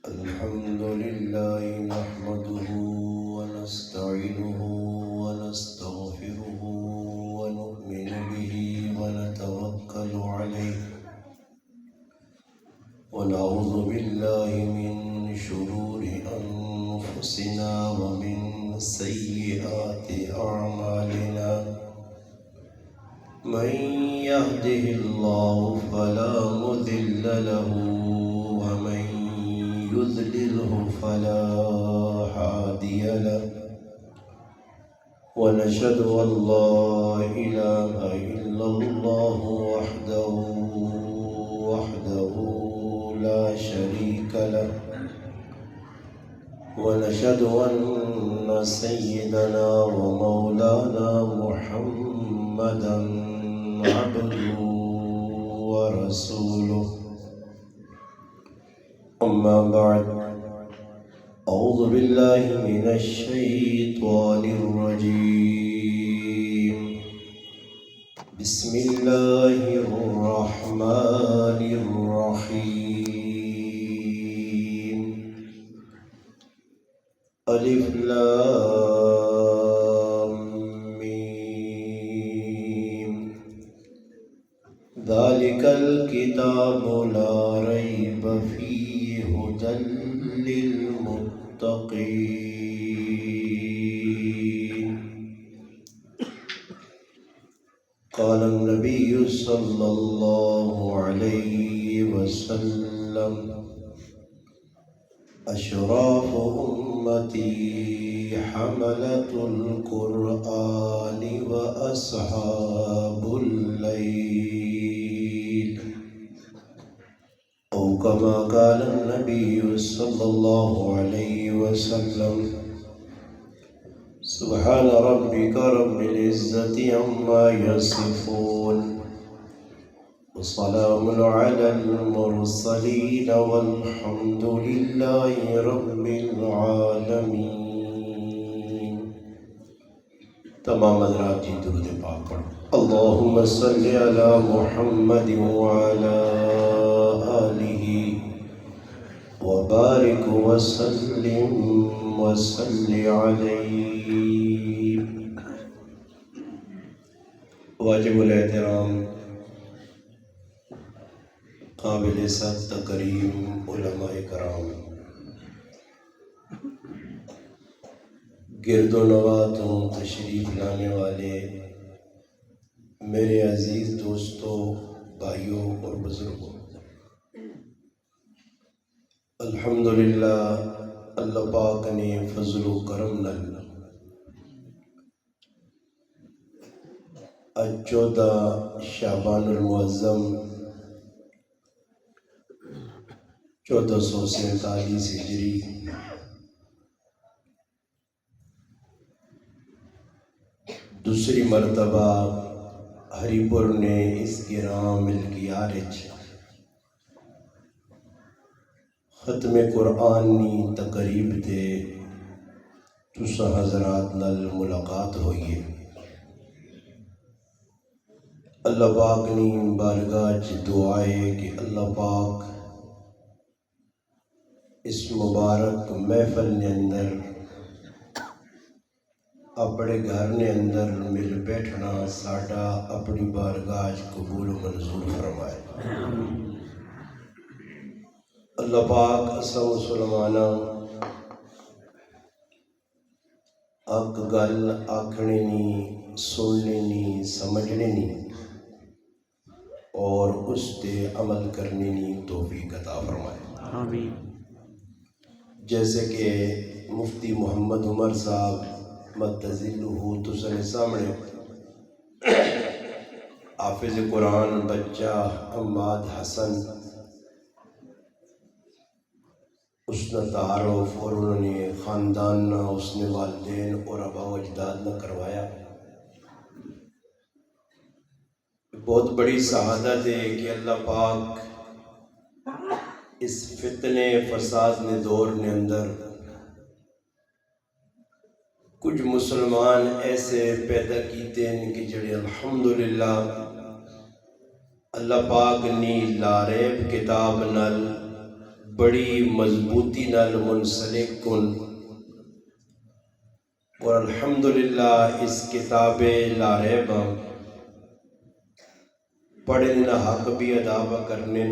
الحمد لله نحمده ونستعينه ونستغفره ونؤمن به ونتوكل عليه ونعوذ بالله من شرور أنفسنا ومن سيئات أعمالنا من يهده الله فلا مضل له ومن يضلله فلا هادي له ونشهد أن لا إله إلا الله وحده لا شريك له ونشهد أن سيدنا ومولانا محمدا عبده ورسوله أما بعد أعوذ بالله من الشيطان الرجيم بسم الله الرحمن الرحيم ألف لام ميم ذلك الكتاب لا ريب فيه هدى للمتقين قال النبي صلى الله عليه وسلم أشراف أمتي حملة القرآن وأصحاب الليل أو كما قال النبي صلى الله عليه وسلم سبحان ربك رب العزة عما يصفون وسلام على المرسلين والحمد لله رب العالمين. تمام حضرات جی درود پاک پڑھو. اللهم صل على محمد وعلى آله وبارك وسلم وصل عليه. واجب الاحترام قابل صد تکریم علماء کرام، گرد و نواتوں تشریف لانے والے میرے عزیز دوستوں، بھائیوں اور بزرگوں، الحمدللہ اللہ پاک نے فضل و کرم نال آج 14 شعبان المعظم 1447 ہجری دوسری مرتبہ ہری پور نے اس گراں ملکیار ختم قرآن نی تقریب تے تساں حضرات نال ملاقات ہوئی ہے. اللہ پاک نی بارگاہ چ دعا ہے کہ اللہ پاک اس مبارک محفل نے اندر اپنے گھر نے اندر مل بیٹھنا ساڈا اپنی بارگاہ قبول و منظور فرمائے. اللہ پاک اساں مسلماناں اک گل آکھنے نی، سننے نی، سمجھنے نی اور اس تے عمل کرنے نی توفیق عطا فرمائے. آمین. جیسے کہ مفتی محمد عمر صاحب متذلہ تسنے سامنے حافظ قرآن بچہ حماد حسن اس نے تعارف اور انہوں نے خاندان نہ، اس نے والدین اور آباء و اجداد نہ کروایا. بہت بڑی سعادت ہے کہ اللہ پاک اس فتنے فساد نے دور نے اندر کچھ مسلمان ایسے پیدا کیتے ہیں کہ جڑے الحمدللہ اللہ پاک نی لاریب کتاب نال بڑی مضبوطی نال منسلک کن، اور الحمدللہ اس کتاب لا ریب پڑھنے حق بھی ادا کرنے،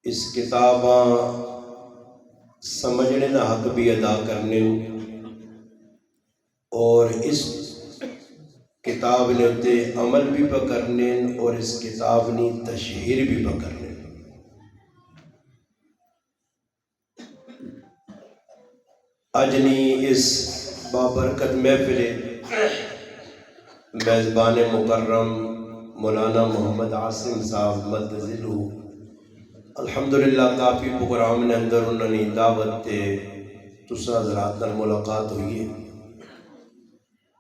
اس کتاباں سمجھنے حق بھی ادا کرنے، اور اس کتاب نے تے عمل بھی کرنے، اور اس کتاب نے تشہیر بھی کرنے۔ اجنی اس بابرکت محفل میزبان مکرم مولانا محمد عاصم صاحب مدذلو الحمدللہ کافی پروگرام نے اندر انہوں نے دعوت تے تساں حضرات نال ملاقات ہوئی ہے،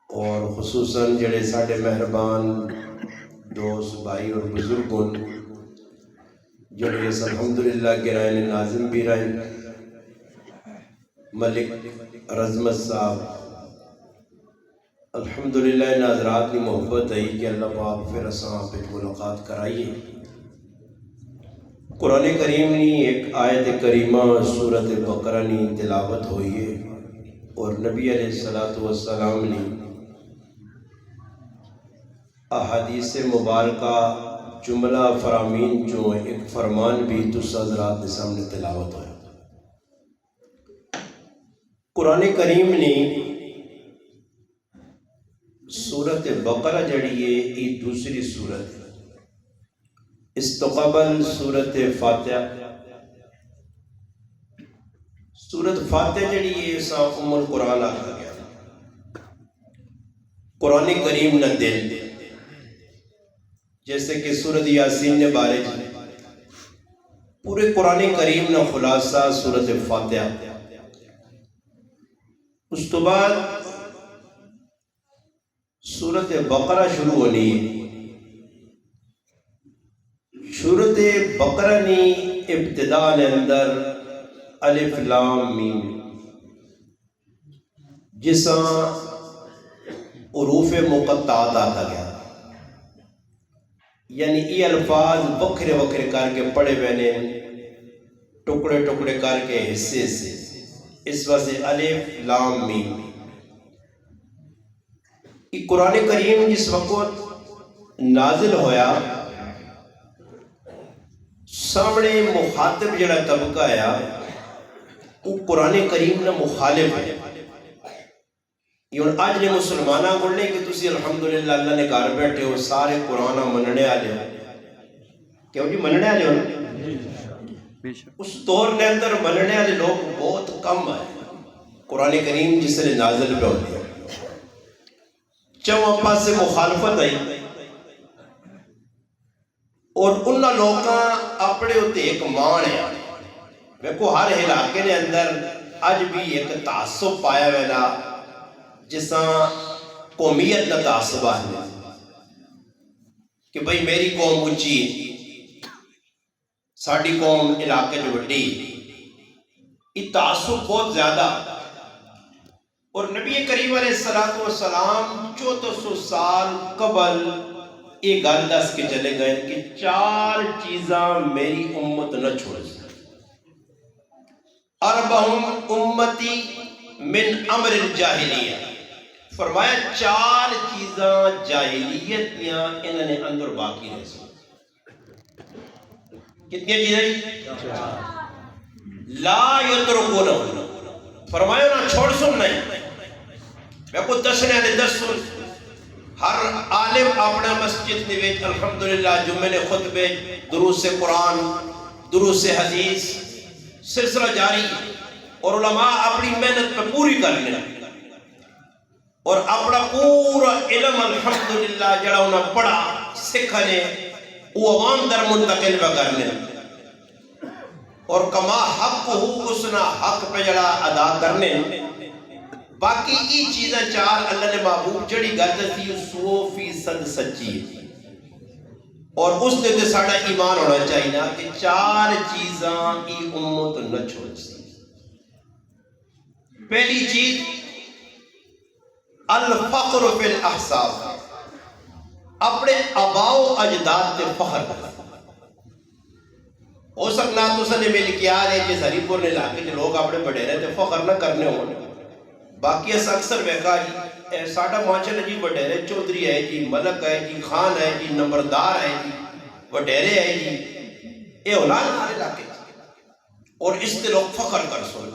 اور خصوصاً جڑے ساڈے مہربان دوست بھائی اور بزرگوں جڑے اس الحمدللہ گرائن ناظم بھی رہے، ملک رزمت صاحب، الحمدللہ ان حضرات کی محبت ہے کہ اللہ پاک پھر اساں پہ ملاقات کرائیے۔ قرآن کریم نے ایک آیت کریمہ سورۃ بقرہ نے تلاوت ہوئی ہے، اور نبی علیہ السلام نے احادیث مبارکہ جملہ فرامین جو ایک فرمان بھی تس حضرات کے سامنے تلاوت ہویا۔ قرآن کریم نے سورۃ بقرہ جڑی ہے یہ دوسری سورت ہے، اس تو قبل سورۃ فاتحہ، سورۃ فاتحہ جڑی ہے سا ام القرآن آکھا گیا، قرآن کریم نہ دل، جیسے کہ سورۃ یاسین نے بارے پورے قرآن کریم نہ خلاصہ سورۃ فاتحہ، اس تو بعد سورۃ بقرہ شروع ہونی ہے۔ سورۃ بقرہ نے ابتداء نے اندر الف لام میم جساں حروف مقطعات آتا گیا، یعنی یہ الفاظ وکھرے وکھرے کر کے پڑھے ہوئے ٹکڑے ٹکڑے کر کے حصے سے، اس وجہ الف لام میم۔ یہ قرآن کریم جس وقت نازل ہویا سامنے مخاطب جڑا طبقہ آیا وہ قرآن کریم نہ مخالف ہے۔ یہ آج نے مسلمانہ گھڑنے کہ تسی الحمدللہ اللہ نے گھر بیٹھے ہو سارے قرآن مننے آلے ہو، کیوں جی مننے آلے ہو نا؟ اس دور نے اندر مننے آلے لوگ بہت کم آئے، قرآن کریم جس نے نازل پہ ہوتی ہے چوہاں پاس سے مخالفت آئی، اور انہاں لوگاں اپنے ہوتے ایک مان ہے۔ دیکھو ہر علاقے نے اندر آج بھی ایک تعصب پایا وینا جساں قومیت نہ تعصب ہے کہ بھئی میری قوم اونچی ساڑی قوم علاقے جو بڑی، یہ تعصب بہت زیادہ۔ اور نبی کریم علیہ السلام 1400 سال قبل یہ گل دس کے چلے گئے کہ 4 چیزاں میری امت نہ چھوڑ سکتے، اربعہم امتی من امر الجاہلیہ، فرمایا 4 چیزاں جاہلیت یا انہوں نے اندر باقی رہ سکتے۔ کتنی چیزیں؟ لا یترکونہ، فرمایا نہ چھوڑ سن نہیں، میں کو دسنے آلے دس سن۔ ہر عالم اپنا مسجد نویج الحمدللہ جمعے نے خطبے دروس قرآن دروس حدیث سلسلہ جاری، اور علماء اپنی محنت پہ پوری کرنے اور اپنا پورا علم الحمدللہ جڑا انہیں پڑھا سکھنے وہ عوام در منتقل پہ کرنے، اور کما حق ہو اسنا حق پہ جڑا ادا کرنے۔ باقی یہ چیزیں 4 اللہ نے محبوب جڑی گھر تھی 100% سچی ہے، اور اس نے تو ساڑھا ایمان ہونا چاہیے نا کہ 4 چیزاں ای امت نہ چھوڑ سی۔ پہلی چیز الفقر فی الاحساب، اپنے آباء و اجداد تے فخر کرنا۔ ہو سکنا تو نے مل کے آ رہے کہ ہری پور نے علاقے جو لوگ اپنے وڈیرے تے فخر نہ کرنے ہوں، باقی اس اکثر ویکا جی ساڈا ماشاءاللہ جی وڈیرے چودھری ہے جی، ملک ہے جی، خان ہے جی، نمبردار ہے جی، وڈیرے ہے جی، یہ اولاد ہمارے علاقے اور اس سے لوگ فخر کر سن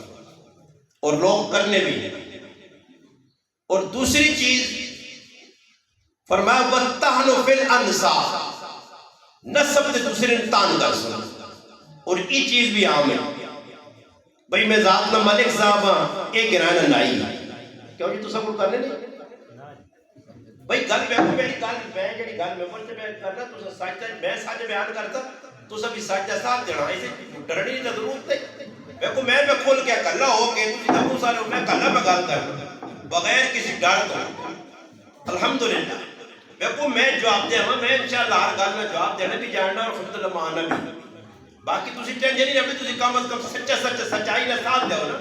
اور لوگ کرنے بھی نہیں۔ اور دوسری چیز فرمایا وَالتَّحْنُ فِي الْأَنْسَابِ، نسب سے دوسرے تان کر سن، اور یہ چیز بھی عام ہے۔ بھئی میں ذات نہ ملک صاحب ہاں ایک گرانہ نائی کیوں جی تو سب کو کرنے نہیں؟ بھئی گل میں کو میری گل میں جڑی گل میں بولتے میں کرنا تو سچ میں سچ بیان کرتا تو سب سچ ساتھ دینا، اسے ڈرنی نہیں ضرورت نہیں۔ میں کھول کے کلا ہو کے تجھے دبو سارے میں کلا میں گل کرنا بغیر کسی ڈر کو، الحمدللہ میں جواب دے ہاں، میں انشاءاللہ ہر گل میں جواب دینا بھی جاننا اور خود لمانا بھی، باقی تسی ٹینشن نہیں رہتے، تسی کم از کم سچائی نہ ساتھ دے ہو نا،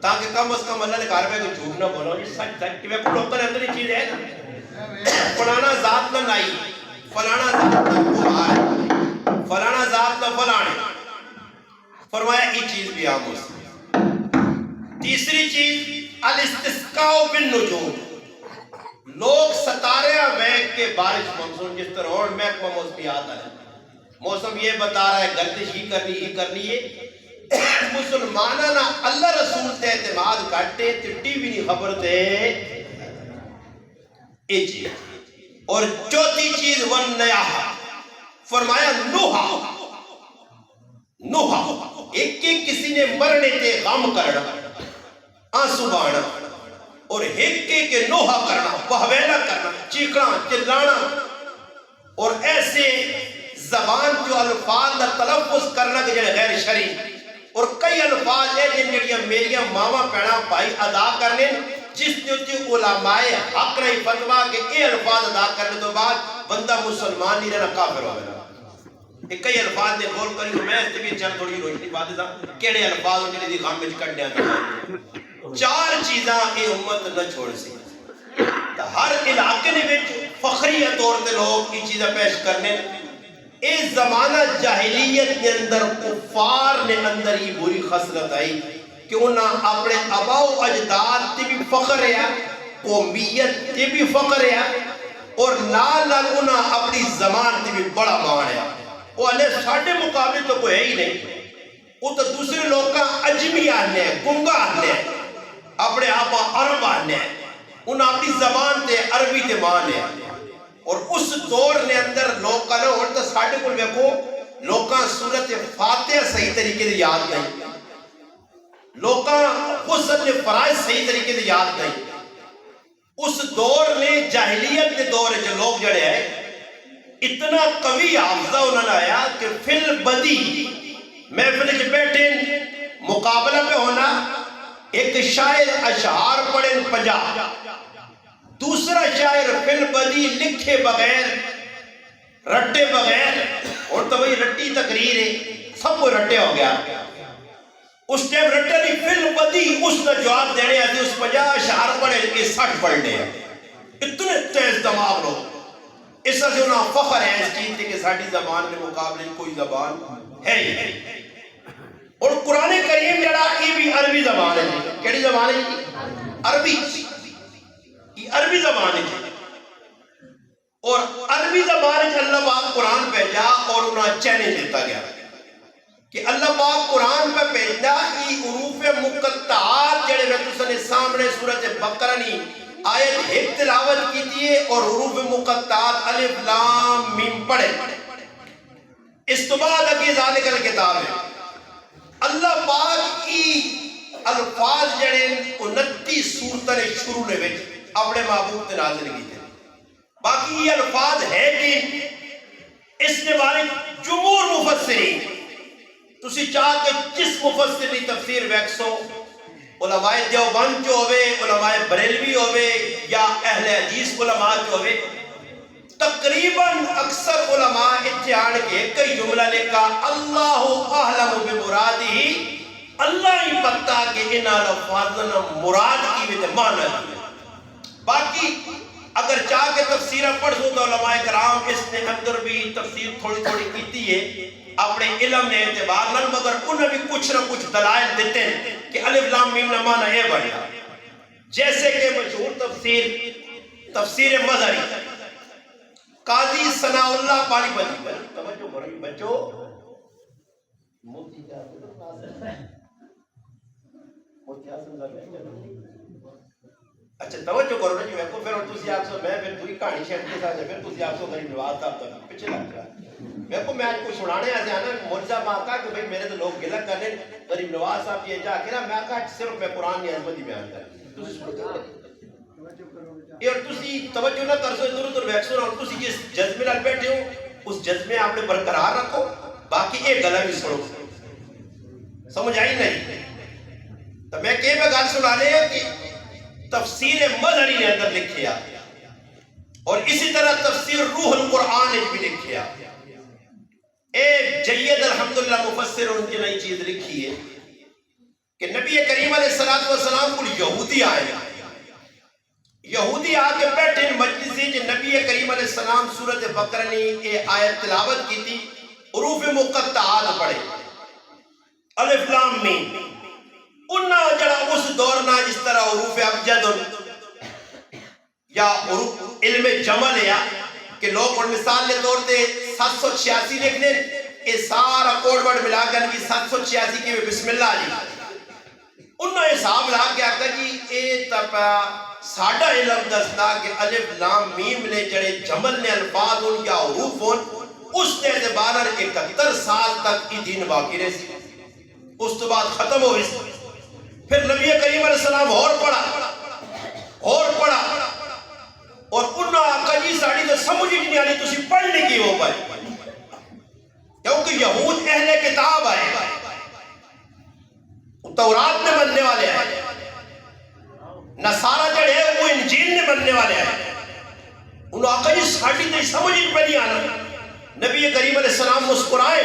تاکہ کم از کم اللہ نے گھر میں کوئی جھوٹ نہ بولو جی سچ سچ کہ میں کو لوگوں نے اندر ہی چیز ہے نا، فلانا ذات نہ نائی، فلانا ذات نہ کمار، فلانا ذات نہ فلانے، فرمایا یہ چیز بھی عام ہو سکتی۔ تیسری چیز الاستسقاء بالنجوم، لوگ ستارے بیٹھ کے بارش منسون جس طرح اور محکمہ موسمیات ہے، موسم یہ بتا رہا ہے گردش ہی کرنی ہے، مسلمانہ نہ اللہ رسول تے اعتماد کٹے ٹی وی نہیں خبر تے یہ چیز۔ اور چوتھی چیز والنیاح، فرمایا نوحہ ایک کسی نے مرنے تے غم کرنا آنسو بہانا، اور ایک کے نوحہ کرنا بہویلا کرنا چیخنا چلانا، اور ایسے زبان جو الفاظ نہ تلفظ کرنا کہ جڑے غیر شرعی، اور کئی الفاظ ہیں جن جڑیاں میریاں ماما پینا بھائی ادا کرنے جس نے علماء حق نہیں فتوا کہ یہ الفاظ ادا کرنے تو بعد بندہ مسلمان نہیں رہنا کافر ہو گیا۔ ایک کئی الفاظ نے بول کری میں اس بھی چل تھوڑی روشنی بات تھا کیڑے الفاظ جڑے دی غم وچ کڈیا تھا۔ چار چیزاں اے امت نہ چھوڑ سی، ہر علاقے دے وچ فخریہ طور تے لوگ یہ چیزیں پیش کرنے۔ اس زمانہ جاہلیت کے اندر کفار نے اندر ہی بری خصلت آئی کہ انہاں اپنے آباء و اجداد تے بھی فخر ہے، قومیت تے بھی فخر ہے، اور نال انہاں اپنی زمان تے بھی بڑا مان ہے۔ وہ اللہ ساڑھے مقابلے تو کوئی ہے ہی نہیں، وہ تو دوسرے لوگ کا عجمی آنے ہیں، گنگا آنے ہیں، اپنے آبا عرب آنے ہیں، انہاں اپنی زبان تے عربی تے مان ہے۔ اور اس دور نے اندر لوگ کا نہ ہوتا ساڑھے کو ویکو لوگاں سورت فاتحہ صحیح طریقے سے یاد نہیں، لوگاں غسل فرائض صحیح طریقے سے یاد نہیں۔ اس دور نے جاہلیت کے دور جو لوگ جڑے ہیں اتنا قوی حافظہ انہوں نے آیا کہ فی البدی محفل کے بیٹھے مقابلہ پہ ہونا، ایک شاعر اشعار پڑھیں 50، دوسرا شاعر فی البدی لکھے بغیر رٹے بغیر، اور تو وہی رٹی تقریر ہے سب کو رٹے ہو گیا، اس ٹائم رٹے نہیں فی البدی اس نے جواب دینے آتے اس 50 اشعار پڑھے کہ 60 پڑھنے ہیں، اتنے تیز دماغ لوگ۔ اس سے انہاں فخر ہے اس چیز کہ ساڑھی زبان کے مقابلے کوئی زبان ہے ہی۔ اور قرآن کریم جڑا یہ بھی عربی زبان ہے، کیڑی زبان ہے؟ عربی، یہ عربی زبان ہے، اور عربی زبان ہے اللہ پاک قرآن بھیجا اور انہاں چیلنج دیتا گیا کہ اللہ پاک قرآن پہ بھیجنا یہ حروف مقطعات جڑے میں تسنے سامنے سورۃ بقرہ نہیں آیت ایک تلاوت کی دیئے اور حروف مقطعات الف لام میم پڑھے، اس تو بعد اگے ذالک الکتاب ہے۔ اللہ پاک کی الفاظ جڑے 29 سورتیں شروع نے وچ اپنے محبوب تے نازل کیتے، باقی یہ الفاظ ہے کہ اس نے بارے جمہور مفسرین تسی چاہ کے جس مفسر کی تفسیر ویکسو، علماء دیوبند جو ہوئے، علماء بریلوی ہوئے یا اہل حدیث علماء جو ہوئے، تقریباً اکثر علماء اتحان کے کئی جملہ لکھا اللہ اعلم بمرادی، اللہ ہی پتہ کہ انہاں الفاظ مراد کی بھی معنی ہے۔ باقی اگر چاہ کے تفسیرہ پڑھ سو تو علماء کرام اس نے اندر بھی تفسیر تھوڑی تھوڑی کیتی ہے اپنے علم نے اعتبار نہ، مگر انہیں بھی کچھ نہ کچھ دلائل دیتے ہیں کہ الف لام میم نہ مانا یہ بڑھیا. جیسے کہ مشہور تفسیر مظہری قاضی ثناء اللہ پانی پتی، توجہ کرو بچو، اچھا توجہ کرو نا جی، میں کو پھر تسی آپ سے میں پھر پوری کہانی شیئر کے ساتھ پھر تسی آپ سے غریب نواز صاحب تک پیچھے لگ جائے. میں کو میں آج کو سنانے ایسے آنا مرزا ماں کا کہ بھئی میرے تو لوگ گلہ کرنے غریب نواز صاحب یہ جا کے نا میں کہا صرف میں قرآن کی عظمت ہی بیان کر تسی سنو یہ اور تسی توجہ نہ کر سو ادھر ادھر ویکسون اور تسی جس جذبے نال بیٹھے ہو اس جذبے آپ نے برقرار رکھو، باقی ایک گلہ بھی سنو. سمجھ آئی نہیں؟ تو میں کہ میں گل سنا لے کہ تفسیر مظہری نے اندر لکھیا اور اسی طرح تفسیر روح القرآن نے بھی لکھیا. ایک جید الحمدللہ مفسر ان کی نئی چیز لکھی ہے کہ نبی کریم علیہ السلام کو یہودی آئے، یہودی آکے بیٹھے مجلسی جو نبی کریم علیہ السلام سورۃ بقرہ نے یہ آیت تلاوت کی تھی، حروف مقطعات پڑھے الف لام میم. انہاں جڑا اس دور نہ جس طرح حروف ابجد یا علم جمل یا کہ لوگ اور مثال لے طور تے 786 لکھ دیں، یہ سارا کوڈ ورڈ ملا کر کی 786 کی بسم اللہ جی. انہاں حساب لا کے آکا جی اے تپا ساڑھا علم دستا کہ الف لام میم نے جڑے جمل نے الفاظ ان کیا حروف ہون اس نے اعتبار 71 سال تک کی دین باقی رہے سی. اس تو بعد ختم ہو اس پھر نبی کریم علیہ السلام اور پڑھا اور انہوں آقا جی ساڑھی تو سمجھ ہی نہیں آنی تسی پڑھنے کی ہو پائے کیونکہ یہود اہل کتاب آئے، تورات میں بننے والے آئے، نصارہ جڑے ہیں وہ انجیل میں بننے والے آئے. انہوں آقا جی ساڑھی تو سمجھ ہی نہیں آنا. نبی کریم علیہ السلام مسکرائے.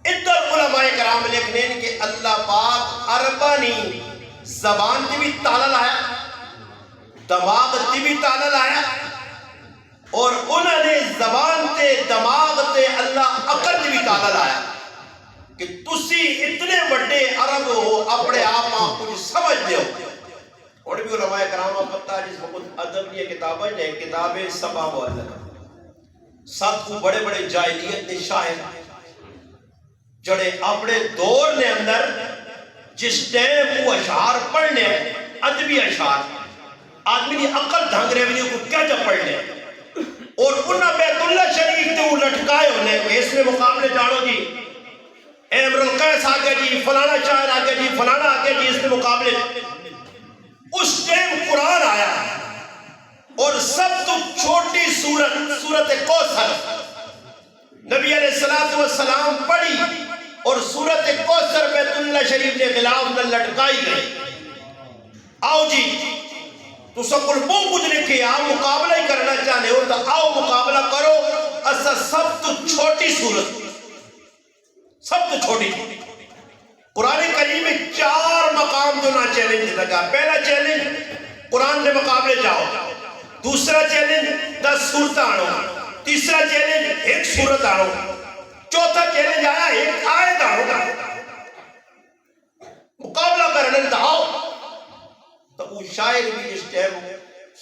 ادھر علماء کرام لکھنے کہ اللہ پاک عربانی زبان تی بھی تالا لایا، دماغ تی بھی تالا لایا اور انہوں نے زبان تے دماغ تے اللہ عقل تی بھی تالا لایا کہ تسی اتنے بڑے عرب ہو اپنے آپ کچھ سمجھ دے ہو. اور بھی علماء کرام پتہ جس وقت ادب یہ کتابیں سبا معلق سب کو بڑے بڑے جاہلیت نے شاہد جڑے اپنے دور نے اندر جس ٹائم وہ اشعار پڑھنے ادبی اشعار آدمی نے عقل دھنگ رہے کو کیا جب پڑھنے اور انہاں بیت اللہ شریف تے وہ لٹکائے ہونے اس میں مقابلے جانو جی امر القیس آگے جی فلانا شاعر آگے جی فلانا آگے جی اس میں مقابلے. اس ٹائم قرآن آیا اور سب تو چھوٹی سورت کوثر نبی علیہ السلام پڑھی اور سورت کوثر بیت اللہ شریف نے غلاف میں لٹکائی گئی. آؤ جی تو سب کو بہت کچھ لکھے آپ مقابلہ ہی کرنا چاہنے ہو تو آؤ مقابلہ کرو. اسا سب تو چھوٹی سورت سب تو چھوٹی قرآن کریم میں 4 مقام تو نہ چیلنج لگا. پہلا چیلنج قرآن کے مقابلے جاؤ، دوسرا چیلنج 10 سورت آنو، تیسرا چیلنج 1 سورت آنو، چوتھا چیلنج آیا 1 آیت آنو. مقابلہ کرنے داؤ تو وہ شاعر بھی اس ٹائم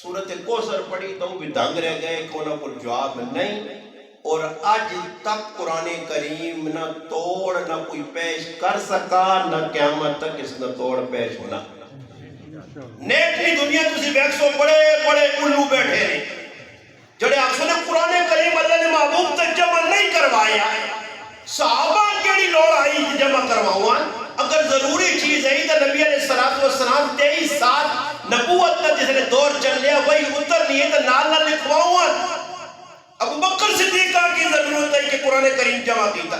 سورت کوثر پڑھی تو وہ بھی دنگ رہ گئے کونا پر جواب نہیں. اور آج تک قرآن کریم نہ توڑ نہ کوئی پیش کر سکا نہ قیامت تک اس نہ توڑ پیش ہونا. نیٹ کی دنیا تسی بیکسوں بڑے بڑے الو بیٹھے ہیں جڑے آپ سنے قرآن کریم اللہ نے محبوب تک جمع نہیں کروایا. صحابہ کیڑی لوڑ آئی جمع کرواؤں؟ اگر ضروری چیز ہے تو نبی علیہ السلام 23 سال نبوت کا جس نے دور چل لیا وہی اتر نہیں ہے تو نال نہ لکھواؤں. ابو بکر صدیقہ کی ضرورت ہے کہ قرآن کریم جمع کیتا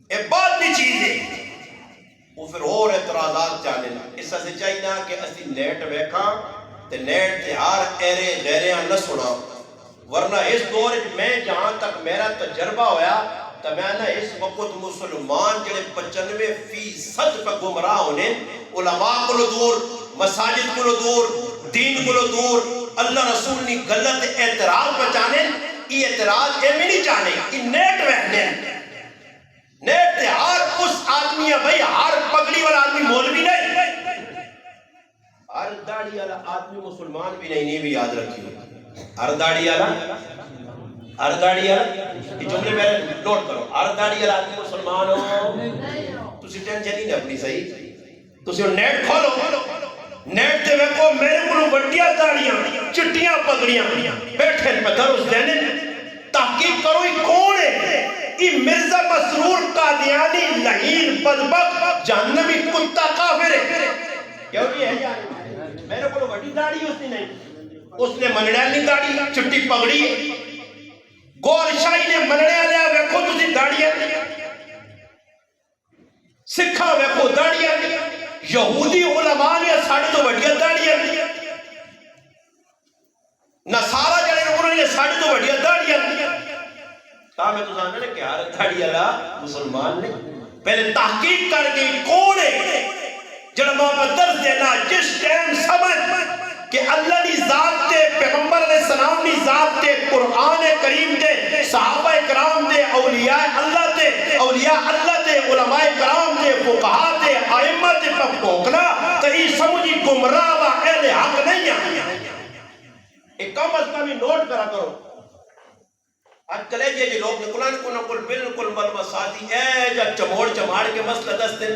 یہ بات بھی چیز ہے. وہ پھر اور اعتراضات چاہنے نا اس سے چاہیے کہ اسی نیٹ ویکھاں تے نیٹ تے ہر ایرے غیریاں نہ سنا. ورنہ اس دور میں جہاں تک میرا تجربہ ہویا تو میں نے اس وقت مسلمان جڑے 95% پہ گمراہ ہونے علماء کو دور، مساجد کو دور، دین کو دور، اللہ رسول نے غلط اعتراض بچانے یہ اعتراض میں نہیں چاہنے یہ نیٹ رہنے نیٹ تے ہر اس آدمی ہے بھئی ہر پگڑی والا آدمی مولوی نہیں ہر داڑھی والا آدمی مسلمان بھی نہیں بھی یاد رکھیے ہر داڑھی والا یہ جملے میں نوٹ کرو ہر داڑھی والا آدمی مسلمان ہو تسی ٹینشن نہیں اپنی صحیح تسی نیٹ کھولو نیٹ تے ویکھو میرے کو بڑیاں داڑیاں چٹیاں پگڑیاں بیٹھے پہ درس دینے تحقیق کرو یہ کون ہے یہ مرزا مسرور قادیانی لعین بدبخت جہنمی کتا کافر ہے کیوں یہ ہے جانب میرے کو بڑی داڑھی اس نے نہیں اس نے منڑیالی داڑھی چٹی پگڑی گور شاہی نے منڑیالی ویکھو تسی داڑیاں سکھا ویکھو داڑیاں یہودی علماء نے ساڑھے تو بڑھیا داڑیاں نصارہ جڑے انہوں نے ساڑھے تو بڑھیا داڑیاں کہا میں تو سامنے نے کہ ہر داڑھی اللہ مسلمان نے پہلے تحقیق کر کے کون ہے جڑا ماں پر درس دینا جس ٹائم سمجھ کہ اللہ دی ذات تے پیغمبر علیہ السلام دی ذات تے قرآن کریم تے صحابہ کرام تے اولیاء اللہ تے علماء کرام تے فقہا تے ائمہ تے پھونکنا تو یہ سمجھی گمراہ و اہل حق نہیں ہے ایک کم از کم نوٹ کرا کرو آج کلے جی لوگ نکلان کو نکل بالکل ملمساتی اے جا چموڑ چماڑ کے مسئلہ دستے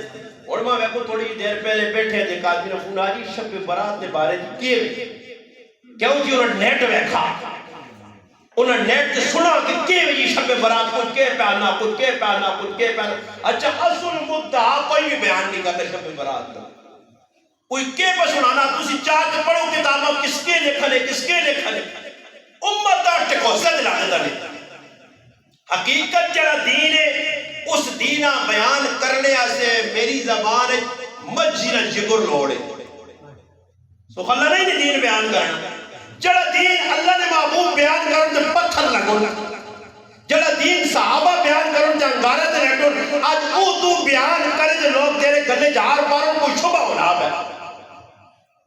علماء ویکو تھوڑی دیر پہلے بیٹھے تھے قادری نے فون آجی شب برات نے بارے کیے کیوں جی انہوں نے نیٹ ویکھا انہوں نے نیٹ تے سنا کہ کیے جی شب برات کچھ کے پہنا کچھ کے پہنا اچھا اصل مدعا کوئی بھی بیان نہیں کرتا شب برات کا کوئی کے پہ سنانا تسی چاہ کے پڑھو کتابوں کس کے لکھنے امت آٹھ کو سد لانے دے حقیقت جڑا دین ہے اس دینہ بیان کرنے سے میری زبان مجھینا جگر لوڑے سو اللہ نہیں دین بیان کرنا جڑا دین اللہ نے محبوب بیان کرنے سے پتھر لگو جڑا دین صحابہ بیان کرنے سے انگارت رہتوں آج تو بیان کرنے سے لوگ تیرے گلے جہار پاروں کو شبہ ہونا ہے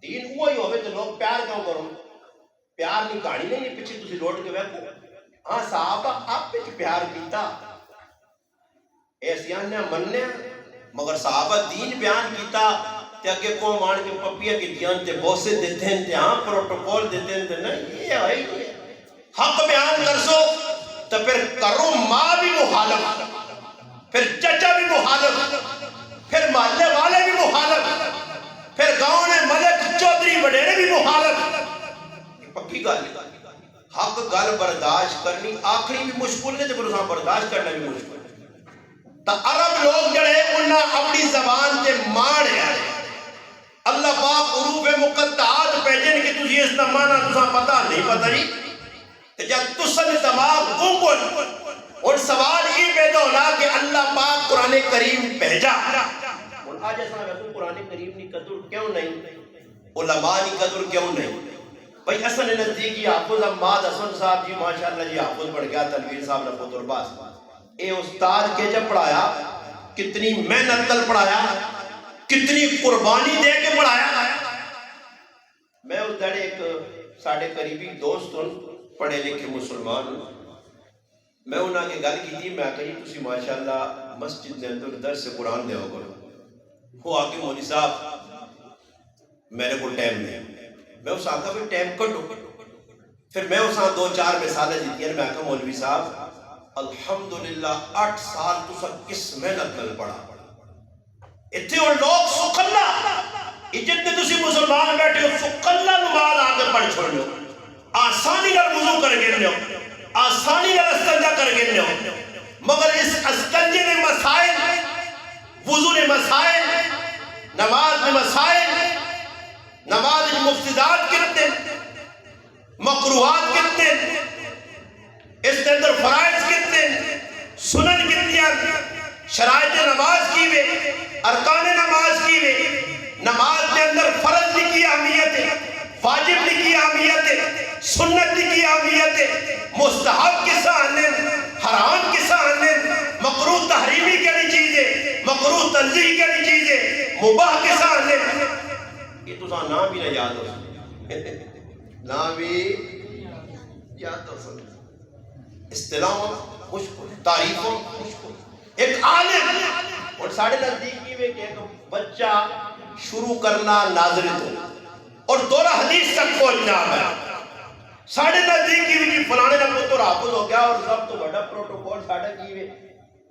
دین وہی ہوئے تو لوگ پیار کیوں کرو پیار نہیں کہانی نہیں پیچھے تسی لوٹ کے بیٹھو ہاں صحابہ آپ پہ پیار کیتا ایسیاں نے مننے مگر صحابہ دین بیان کیتا تے اگے کو مان کے پپیا کی دیان تے بوسے دیتے ہیں تے ہاں پروٹوکول دیتے ہیں تے نہیں یہ ہے حق بیان کر سو تو پھر کرو ماں بھی مخالف پھر چچا بھی مخالف پھر محلے والے بھی مخالف پھر گاؤں نے ملک چودھری وڈیرے بھی مخالف پکی گل حق گل برداشت کرنی آخری بھی مشکل نہیں تو پھر برداشت کرنا بھی مشکل تا عرب لوگ جڑے انہاں اپنی زبان تے ماڑ ہے اللہ پاک حروف مقطعات بھیجن کہ تجھے اس کا معنی تساں پتہ نہیں پتہ جی کہ جب تسن دماغ گنگن اور سوال یہ پیدا ہونا کہ اللہ پاک قرآن کریم بھیجا اور آج ایسا ہے قرآن کریم کی قدر کیوں نہیں علماء کی قدر کیوں نہیں بھئی اصل نزدیکی حافظ احمد حسن صاحب جی ماشاءاللہ جی حافظ بڑھ گیا تنویر صاحب رفعت الباس اے استاد کے جب پڑھایا کتنی محنت کل پڑھایا کتنی قربانی دے کے پڑھایا میں اس دڑے ایک ساڑھے قریبی دوست پڑھے لکھے مسلمان میں انہاں کے گل کی تھی میں کہی تسی ماشاءاللہ مسجد دے اندر درس قرآن دے ہو کرو وہ آگے مولوی صاحب میرے کو ٹائم نہیں میں اس آقا بھی ٹائم کٹو پھر میں اس آن 2-4 مثالیں دیتی ہیں میں آقا مولوی صاحب الحمدللہ 8 سال تو سا کس محنت نل پڑا اتنے اور لوگ سکھلا جتنے تسی مسلمان بیٹھے ہو سکھلا نماز آگے پڑھ چھوڑ لو آسانی کا وضو کر گرنے ہو آسانی کا استنجا کر گرنے ہو مگر اس استنجے میں مسائل وضو میں مسائل نماز میں مسائل نماز مفسدات کتنے مکروہات کتنے اس کے اندر فرائض کتنے سنن کتنی شرائط نماز کی وے ارکان نماز کی وے نماز کے اندر فرض کی اہمیت ہے واجب کی اہمیت ہے سنت کی اہمیت ہے مستحب کے سامنے حرام کے سامنے مکروہ تحریمی کیلی چیز ہے مکروہ تنزیہ کیلی چیز ہے مباح کے سامنے یہ تو نام بھی نہ یاد ہو نہ بھی یا تو سن اصطلاح مشکل تعریفوں مشکل ایک عالم اور ساڑھے نزدیکی میں کہ ایک بچہ شروع کرنا ناظر تو اور دورہ حدیث تک پہنچنا ہے ساڑھے نزدیکی بھی فلانے نہ پتر حافظ ہو گیا اور سب تو بڑا پروٹوکول ساڑھے کی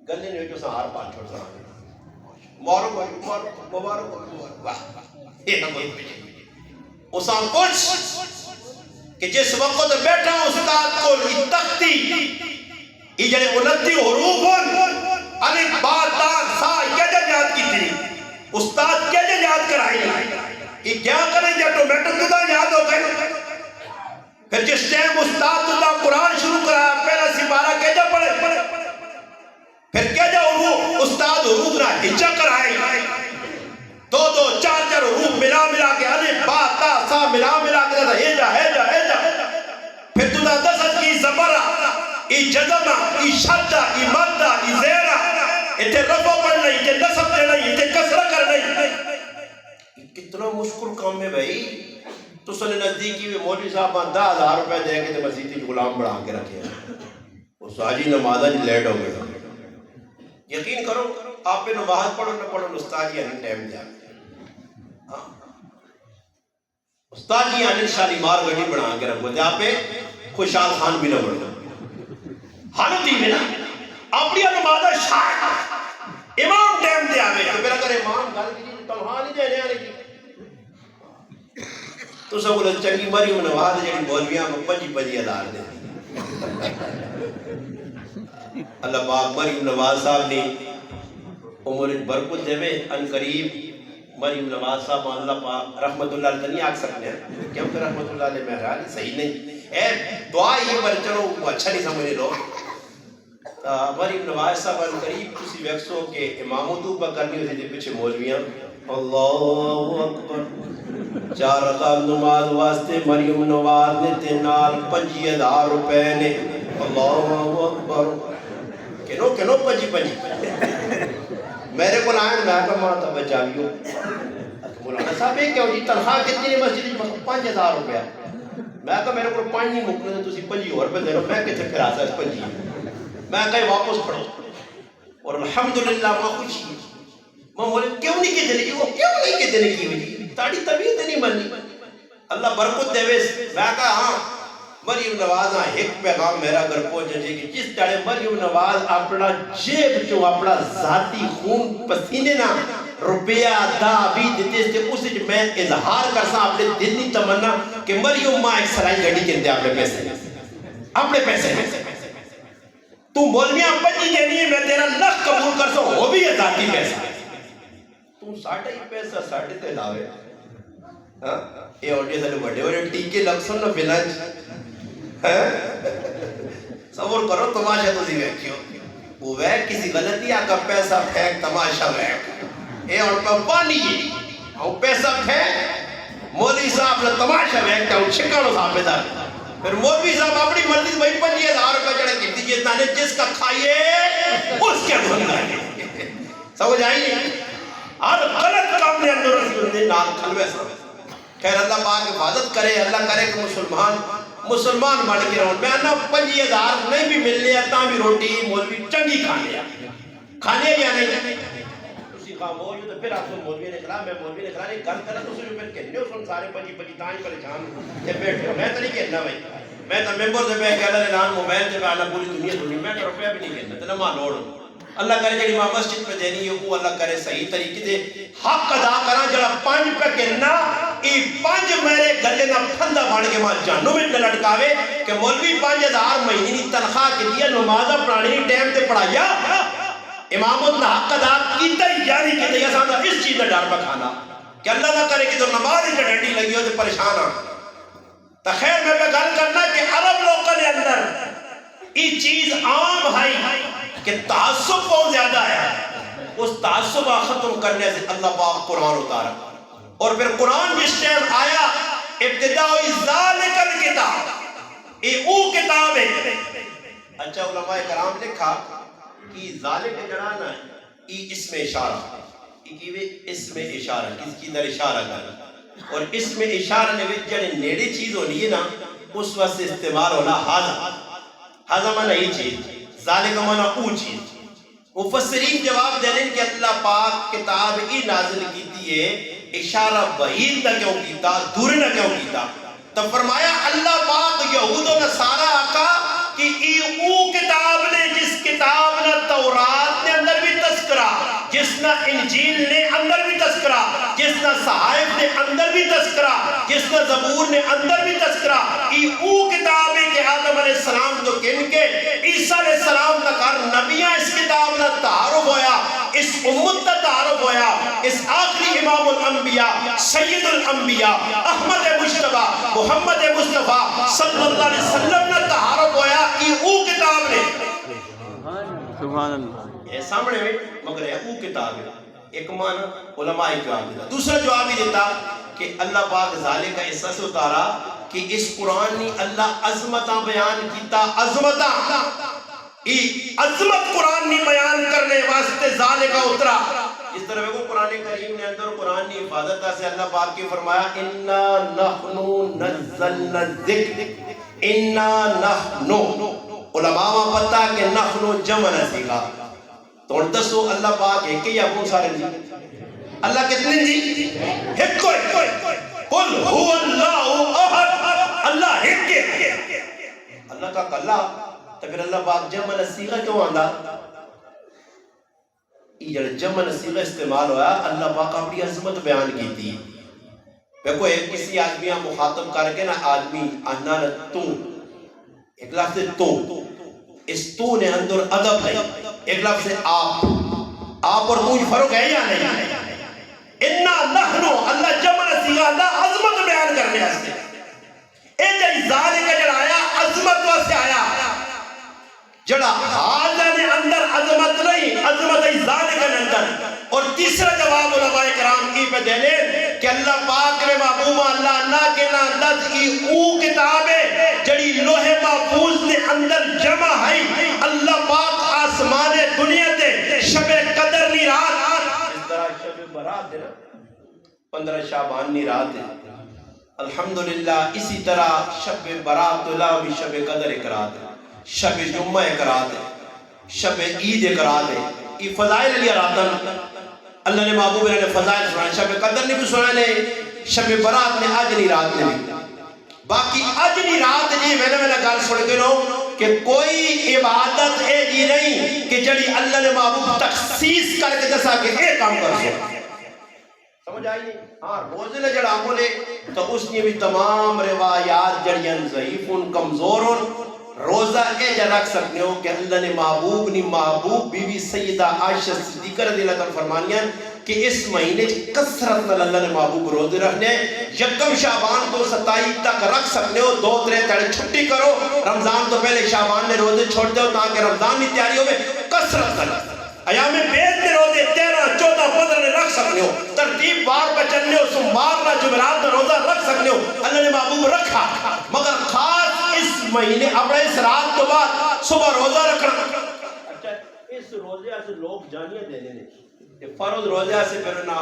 گلے نے جو سہار پانچ چھوڑ سہار مبارک یہ نہ کوئی اساں کچھ کہ جس وقت بیٹھا استاد کو تختی یہ جڑے 29 حروف الف با تا سا کیا یاد کی تھی استاد کیا یاد کرائی یہ کیا کریں جب ٹومیٹو تدا یاد ہو گئے پھر جس ٹائم استاد تدا قرآن شروع کرایا پہلا سپارہ کیا پڑھے پھر کیا حروف استاد حروف نہ ہچا کرائی دو چار حروف ملا کے الف با تا سا ملا کے ہیجا پھر تدا 10 کی زبرہ ای جزمہ ای شدہ ای مدہ ای زیرہ ایتے رفع پڑھ نہیں ایتے نصب دے نہیں ایتے کسرہ کر نہیں کتنا مشکل کام ہے بھائی تو سنے نزدیکی میں مولوی صاحب 10,000 روپے دے کے مسجد غلام بڑھا کے رکھے ہیں وہ ساجی نمازہ جی لیٹ ہو گئے یقین کرو آپ پہ نماز پڑھو نہ پڑھو استاد جی ہمیں ٹائم دیا استاد جی ہمیں شالیمار گھڑی بڑھا کے رکھو دے آپ پہ خوشحال خان بھی نہ بڑھو حالت ہی میں نا اپنی نمازہ شاید امام ٹائم دے آوے تو میرا کر امام گل کی تنہا نہیں دینے آنے کی تو سب بولے چنگی مریم نواز جڑی مولویاں کو 25,000 دے اللہ پاک مریم نواز صاحب نے عمر برکت دے میں ان قریب مریم نواز صاحب اللہ پاک رحمت اللہ علیہ نہیں آگ سکتے ہیں کیوں کہ رحمت اللہ علیہ میں خیال صحیح نہیں اے دعا یہ پر چلو اچھا نہیں سمجھے لو مریم نواز صاحب ان قریب کسی ویکسو کے امام و دوبہ کرنی ہوتی تھے پیچھے مولویاں اللہ اکبر 4 رکعت نماز واسطے مریم نواز نے تینال 25,000 روپے نے اللہ اکبر کنو 25 میرے کو لائن میں آگا ماتا بچاویو مولانا صاحب ایک کیا ہو جی تنخواہ کتنی مسجد 5,000 روپے میں کہا میرے کو 5 نہیں مکنے ہیں تُسی 25 اور پہ دے رہا میں کتنے پھر آسا اس 25 میں کہا واپس پڑھو اور الحمدللہ میں خوشی میں بولے کیوں نہیں کہتے لگی وہ کیوں نہیں کہتے لگی ہوئی تاڑی طبیعت نہیں بننی اللہ برکت دے ویس میں کہا ہاں مریم نواز ایک پیغام میرا گھر پہنچے کہ جس طرح مریم نواز اپنا جیب جو اپنا ذاتی خون پسینے نہ روپیہ دا بھی دیتے تھے اسے میں اظہار کرسا اپنے دل نہیں تمنا کہ مریم ماں ایک سرائی گھڑی کے اندے اپنے پیسے تو مولویاں 25 دینی ہے میں تیرا لکھ قبول کرسا وہ بھی ہے ذاتی پیسہ تو 60 پیسہ 60 تے لاوے یہ آڈیو سے بڑے ٹیکے لگ سن نہ بلنج صبر کرو تماشا تو دیوے کیوں وہ کسی غلطی آکا پیسہ پھیک تماشا ویک اے اور پہ پانی اور پیسہ پھیک مولوی صاحب نے تماشا ویکتا ہوں چھکانو صاحب پیدا پھر مولوی صاحب اپنی مرضی سے 25,000 روپے جڑے کی دیجئے تانے جس کا کھائیے اس کے دھن گئے سمجھ آئی اور غلط کام نے اندر رسول نے نال کھلوے سمجھ خیر اللہ پاک حفاظت کرے اللہ کرے کہ مسلمان بڑھ کے رہو میں انہا 25,000 نہیں بھی مل لیا تاں بھی روٹی مولوی چنگی کھانے یا نہیں اسی خاموش تو پھر آپ کو مولوی نے کہا میں مولوی نے کہا نہیں گل کرنا تو سنو پھر کہنے ہو سن سارے 25 تاں ہی پریشان یہ بیٹھے ہو میں تو نہیں کہنا بھائی میں تو ممبر سے میں کہہ رہا اعلان موبائل سے میں پوری دنیا سنی میں تو روپیہ بھی نہیں کہنا تو نہ لوڑ اللہ کرے جڑی ماں مسجد پہ دینی ہے وہ اللہ کرے صحیح طریقے دے حق ادا کرا جڑا 5 پہ کہنا ای 5 میرے گلے نہ پھندا بڑھ کے ماں جانو میں لٹکاوے کہ مولوی 5,000 مہینی تنخواہ کے دیا نمازہ پڑھانی ٹائم تے پڑھایا امامت نہ حق ادا کیتا یاری کے دیا سامنا اس چیز نہ ڈار پہ کھانا کہ اللہ نہ کرے کہ تو نماز ہی پہ ڈنڈی لگی ہو تو پریشان آ تو خیر میں پہ گل کرنا کہ عرب لوگوں نے اندر ای چیز عام ہے کہ تعصب بہت زیادہ ہے اس تعصب ختم کرنے سے اللہ پاک قرآن اتارا اور پھر قرآن جس ٹائم آیا ابتدائی ذالک الکتاب یہ او کتاب ہے اچھا علماء کرام لکھا کہ ذالک جڑانا ہے یہ اسم اشارہ یہ اسم اشارہ کس کی در اشارہ کرنا اور اس میں اشارہ نے وچ جڑے نیڑے چیز ہونی ہے نا اس واسطے استعمال ہونا ہاضا مانا ہی چیز ذالک مانا او چیز. مفسرین جواب دے لیں کہ اللہ پاک کتاب ہی نازل کیتی ہے اشارہ بعید نہ کیوں کیتا دور نہ کیوں کیتا. تو فرمایا اللہ پاک یہود و نصارہ آقا کہ او کتاب نے جس کتاب نے تورات نے اندر بھی تذکرہ جس نے انجیل نے اندر بھی تذکرہ جس نے صحائف نے اندر بھی تذکرہ جس نے زبور نے اندر بھی تذکرہ او کتاب ہے کہ آدم علیہ السلام تو کن کے عیسیٰ علیہ السلام تک ہر نبیاں اس کتاب نے تعارف ہویا اس امت کا تعارف ہویا اس آخری امام الانبیاء سید الانبیاء احمد مجتبی محمد مصطفیٰ صلی اللہ علیہ وسلم نے تعارف ہویا او کتاب نے سبحان اللہ یہ سامنے میں مگر ہے او کتاب ہے. ایک معنی علماء جواب دیتا. دوسرا جواب ہی دیتا کہ اللہ پاک ذالک کا حصہ سے اتارا کہ اس قرآن نے اللہ عظمتاں بیان کیتا عظمتاں عظمت قرآن نے بیان کرنے واسطے ذالک کا اترا. اس طرح کو قرآن کریم نے اندر قرآن نے حفاظت سے اللہ پاک کی فرمایا انا نحنو نزلنا الذکر انا نحنو. علماء میں پتا کہ نحنو جمع نسی گا تو دسو اللہ پاک ہے کہ یا کون سارے جی اللہ کتنے جی ایک کوئی قل هو اللہ احد اللہ ایک ہے اللہ کا کلا. تو پھر اللہ پاک جمع نصیغہ کیوں آندا یہ جمع نصیغہ استعمال ہوا اللہ پاک اپنی عظمت بیان کی تھی. دیکھو ایک کسی آدمی مخاطب کر کے نا آدمی آنا تو ایک لفظ تو اس تو نے اندر ادب ہے ایک لفظ آپ اور کوئی فرق ہے یا نہیں. انا نحنو اللہ جمع نصیغہ اللہ عظمت بیان کرنے ہستے اے جی ذالک جڑا آیا عظمت واسطے آیا جڑا حاضر نے اندر عظمت نہیں عظمت ذالک نے اندر. اور تیسرا جواب علماء کرام کی پہ دے لیں کہ اللہ پاک نے محبوب اللہ اللہ کے اندر کی او کتاب ہے جڑی لوح محفوظ نے اندر جمع ہے. اللہ پاک آسمان دنیا تے شب قدر نی رات اس طرح شب برات ہے نا 15 شعبان نی رات ہے الحمدللہ. اسی طرح شب برات اللہ بھی شب قدر ایک رات ہے شب جمعہ ایک رات ہے شب عید ایک رات ہے. یہ فضائل علیہ راتن اللہ نے محبوب نے فضائل سنائے شب قدر نے بھی سنائے شب برات نے اجنی رات نے بھی. باقی اجنی رات جی میں نے گل سن کے نو کہ کوئی عبادت ہے جی نہیں کہ جڑی اللہ نے محبوب تخصیص کر کے دسا کہ یہ کام کر سو سمجھ آئی نہیں. ہاں روزے نے جڑا عمل ہے تو اس نے بھی تمام روایات جڑیاں ضعیف ان کمزور ان روزہ اے جا رکھ سکتے ہو کہ اللہ نے محبوب بی بی سیدہ عائشہ صدیقہ رضی اللہ تعالیٰ فرمانیاں کہ اس مہینے کثرت نال اللہ نے محبوب روزے رکھنے یکم شعبان تو 27 تک رکھ سکتے ہو 2-3 تڑے چھٹی کرو رمضان تو پہلے شعبان نے روزے چھوڑ دے ہو تاکہ رمضان کی تیاری ہو کثرت نال ایام بیت میں روزے 13 14 15 نے رکھ سکتے ہو ترتیب بار پہ چلنے ہو سوموار نہ جمعرات نہ روزہ رکھ سکتے ہو اللہ نے محبوب رکھا مگر خاص اس مہینے اپنے اس رات تو بعد صبح روزہ رکھنا. اچھا اس روزے سے لوگ جانیاں دے دینے فرض روزہ سے پھر نہ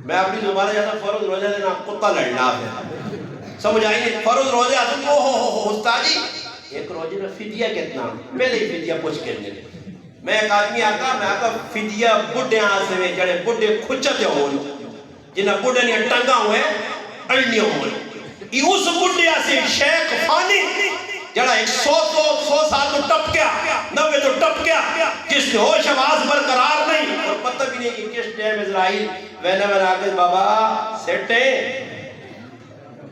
میں اپنی زبان جاتا فرض روزہ سے نہ کتا لڑنا ہے سمجھ آئی نہیں. فرض روزہ سے استاد جی ایک روزے میں فدیہ کتنا پہلے ہی فدیہ پوچھ کے دے میں ایک آدمی آتا میں آتا فدیہ بڑھے آسے میں جڑے بڑھے کھچتے ہوں جنہ بڑھے نہیں ٹنگا ہوئے اڑنی ہوئے یہ اس بڑھے آسے شیخ فانی جڑا 100 سال تو ٹپ گیا 90 تو ٹپ گیا جس نے ہوش آواز برقرار نہیں اور پتہ بھی نہیں کہ کس ٹائم اسرائیل وینے میں آگے بابا سیٹے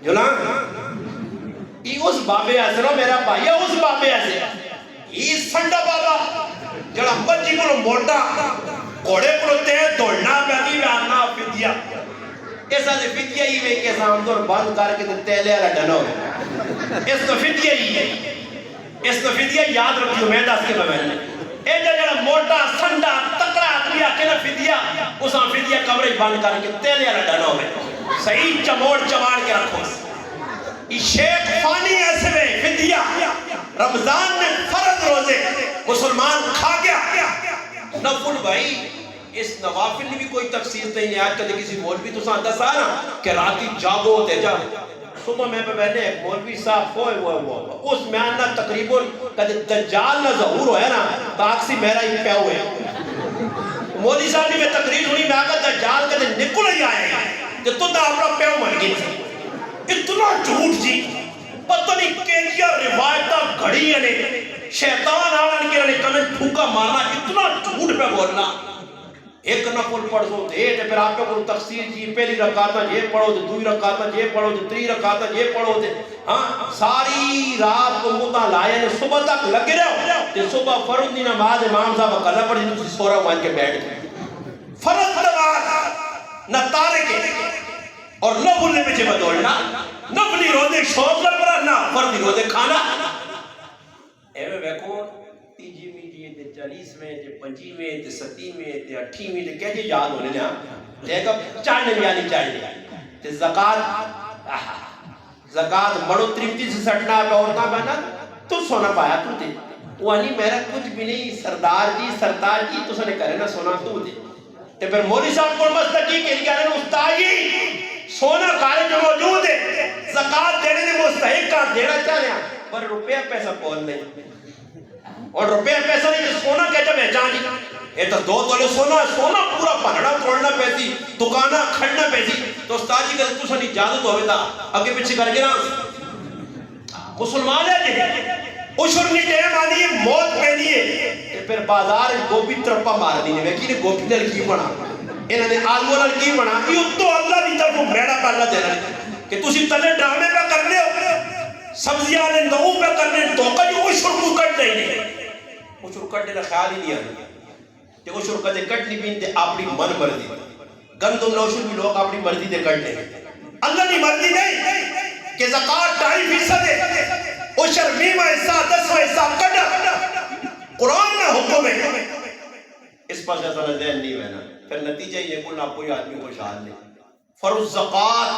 جلان یہ اس بابے آسے نا میرا بھائی اس بابے آسے یہ سنڈا بابا جڑا بچی کو موٹا کوڑے کو تیز دوڑنا پیدی میں آنا فدیہ ایسا سے فدیہ ہی میں کہ سامدور بند کر کے تیلے والا ڈنو اس تو فدیہ ہی ہے اس تو فدیہ یاد رکھیو میں دس کے بمین اے جڑا موٹا سنڈا تکڑا آدمی آکے نا فدیہ اس ہاں فدیہ کمرے بند کر کے تیلے والا ڈنو میں صحیح چموڑ چماڑ کے رکھو یہ شیخ فانی ایسے میں فدیہ رمضان میں فرض روزے مسلمان کھا گیا نفل بھائی اس نوافل نے بھی کوئی تخصیص نہیں ہے. آج کل کسی مولوی تو ساتھ دسا نا کہ راتی جاگو تے جا صبح میں پہلے ایک مولوی صاحب ہوئے اس میں آنا تقریباً کدے دجال نہ ظہور ہویا نا تاکسی میرا ہی پہ ہوئے مولوی صاحب نے میں تقریر سنی میں آگا دجال کدے نکل ہی آئے کہ تو دا اپنا پیو من گئی اتنا جھوٹ جی پتہ نہیں کیلیا روایتہ گھڑی نے شیطان آن کے انہیں کمیں پھوکا مارنا اتنا جھوٹ پہ بولنا. ایک نفل پڑھ دو دے تے پھر آپ کو تفسیر جی پہلی رکعت یہ پڑھو تے دوسری رکعت یہ پڑھو تے تیسری رکعت یہ پڑھو تے ہاں ساری رات کو متا لائے نے صبح تک لگے رہو تے صبح فرض دی نماز امام صاحب کلا پڑھی تو سورہ مان کے بیٹھ گئے. فرض نماز نہ تارے کے اور نہ بھولنے پہ جب دوڑنا نفلی روزے شوق کر پڑھنا فرض روزے کھانا ایویں ویکھو تیجی میٹھی تے 40 میں تے 25 میں تے 27 میں تے 28 میں تے کہجے یاد ہونے نا تے کہ چاہنے یعنی چاہیے تے زکات بڑو ترپتی سے سٹنا پہ عورتاں بنا تو سونا پایا تو تے وہ نہیں میرا کچھ بھی نہیں سردار جی تو سنے کرے نا سونا تو تے تے پھر مولوی صاحب کو مسئلہ کی کہ کہہ رہے ہیں استاد جی سونا کالے جو موجود ہے زکات دینے نے مستحق کا دینا چاہنے پر روپیہ پیسہ بول نہیں اور روپیہ پیسہ نہیں کہ سونا کہتا پہچان جی یہ تو 2 تولے سونا پورا پہنڑا توڑنا پیسی دکانہ کھڑنا پیسی تو استاد جی کہتے تو سنی اجازت ہوئے تھا اگے پیچھے کر کے نا مسلمان ہے جی اشر کی ٹیم آنی ہے موت پہنی ہے پھر بازار گوپی ترپا مار دی نے کی نے گوپی نل کی بنا انہوں نے آلو نل کی بنا یہ تو اللہ دی طرف میڑا پہ اللہ دینا کہ تسی تلے ڈرامے پہ کر لے سبزیاں نے نو پہ کرنے تو کہ اشر کو کٹ نہیں اشر کٹنے کا خیال ہی نہیں آنے کہ اشر کدے کٹ نہیں پینتے اپنی من مرضی گندم نوشر بھی لوگ اپنی مرضی دے کٹ لیں اللہ کی مرضی نہیں کہ زکاة 2.5% ہے اشر 20 حصہ 10 حصہ کٹا قرآن میں حکم ہے اس پر جیسا ذہن نہیں ہونا پھر نتیجہ یہ کلنا کوئی آدمی کو شاہد نہیں فرض زکاة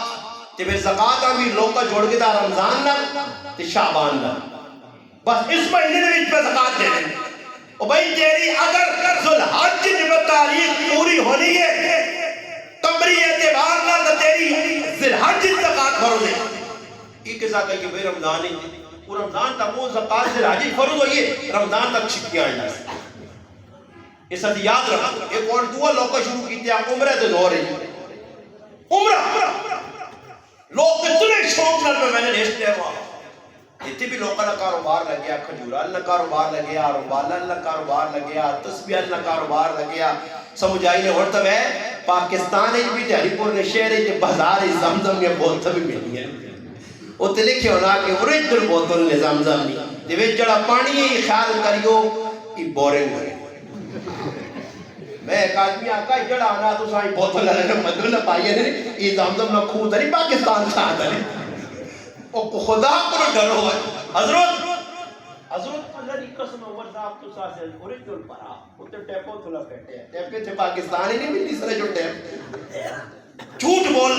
تے پھر زکاة بھی لوگ کا جوڑ کے دا رمضان لگ تے شعبان لگ بس اس مہینے میں اس پہ زکاة دے دیں اور بھائی تیری اگر ذوالحج جب تاریخ پوری ہونی ہے قمری اعتبار نہ تو تیری ذوالحج زکاة فرض ہے یہ کسا کہا کہ بھئی رمضان ہی وہ رمضان تک وہ زکاة ذوالحج فرض ہوئی ہے رمضان تک چھپیاں آئیں اس حد یاد رکھو ایک اور دعا لوگ کا شروع کی تھا عمرہ دے دور ہے عمرہ لوگ اتنے شوق نال میں نے نیشتے ہوا اتنے بھی لوگوں کا کاروبار لگیا کھجورال نہ کاروبار لگیا روبالال نہ کاروبار لگیا تسبیحال نہ کاروبار لگیا سمجھ آئی نے اور تب ہے پاکستان ہے بھی تیاری پور نے شہر ہے بازار زمزم یا بولتا بھی ملی ہے وہ تے لکھے ہونا کہ اوریجنل بوتل نے زمزم نہیں دیوے جڑا پانی ہے خیال کریو یہ بورنگ ہے میں ایک آدمی آقا جڑا آنا تو سائی بوتل لگے مدل نہ پائیے نے یہ زمزم نہ خود نہیں پاکستان سے آتا ہے اور خدا کو ڈرو ہے حضرت اللہ کی قسم عمر صاحب تو ساتھ سے اوریجنل پڑا وہ تو ٹیپو تھولا پھیٹے ہیں ٹیپے تھے پاکستان ہی نہیں ملتی سرے جو ٹیپ جھوٹ بول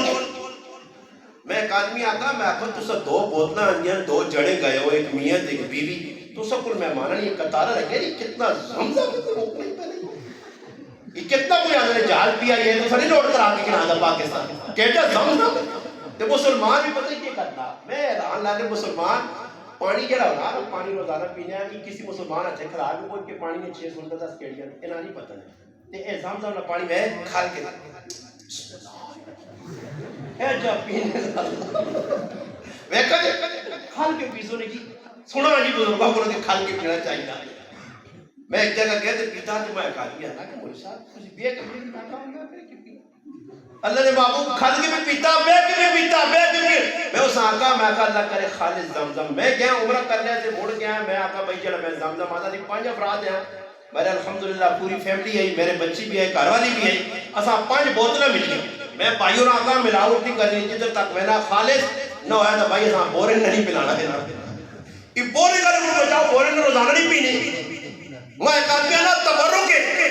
میں ایک آدمی آتا میں آتا تو سب 2 بوتلیں آنیاں 2 جڑے گئے ہو ایک میاں ایک بیوی تو سب کل مہمانہ نہیں کتارہ رکھے یہ کتنا زمزم ہے تو روکنے پہ نہیں یہ کتنا کوئی آدھا نے جال پیا یہ تو ساری لوٹ کر آگے کنا آدھا پاکستان کہتا زمزم تو مسلمان بھی پتہ ہی کیا کرتا میں حیران لانے مسلمان پانی جڑا ہونا ہے پانی روزانہ پینے ہیں کہ کسی مسلمان اچھے خراب ہے کہ پانی میں 6 سولتا تھا سکیڑ گیا انہا نہیں پتہ نہیں اے زمزم نہ پانی میں کھال کے اے جا پینے ویکھا جے کھال کے پیسو نے کی سنا جی بزرگاں کو کہ کھال کے پینا چاہیے میں ایک جگہ گیا تو پیتا تو میں کہا دیا نا کہ مولوی صاحب کچھ بے کے بھی پیتا ہوں گا اللہ نے محبوب کھال کے بھی پیتا بے کے بھی پیتا بے کے بھی میں اس آقا میں آقا اللہ کرے خالص زمزم میں گیا عمرہ کرنے سے مڑ گیا میں آقا بھائی چلا میں زمزم آتا تھی 5 افراد ہیں میرے الحمدللہ پوری فیملی ہے میرے بچی بھی ہے گھر والی بھی ہے اساں 5 بوتلیں مل گئی میں بھائیوں نے آقا ملاوٹ نہیں کرنی جدھر تک میں نہ خالص نہ ہویا تھا بھائی اساں بورنگ نہیں پلانا دینا یہ بورنگ کا لوگ بچاؤ بورنگ روزانہ نہیں پینے میں کہا کہ نا تبرک ہے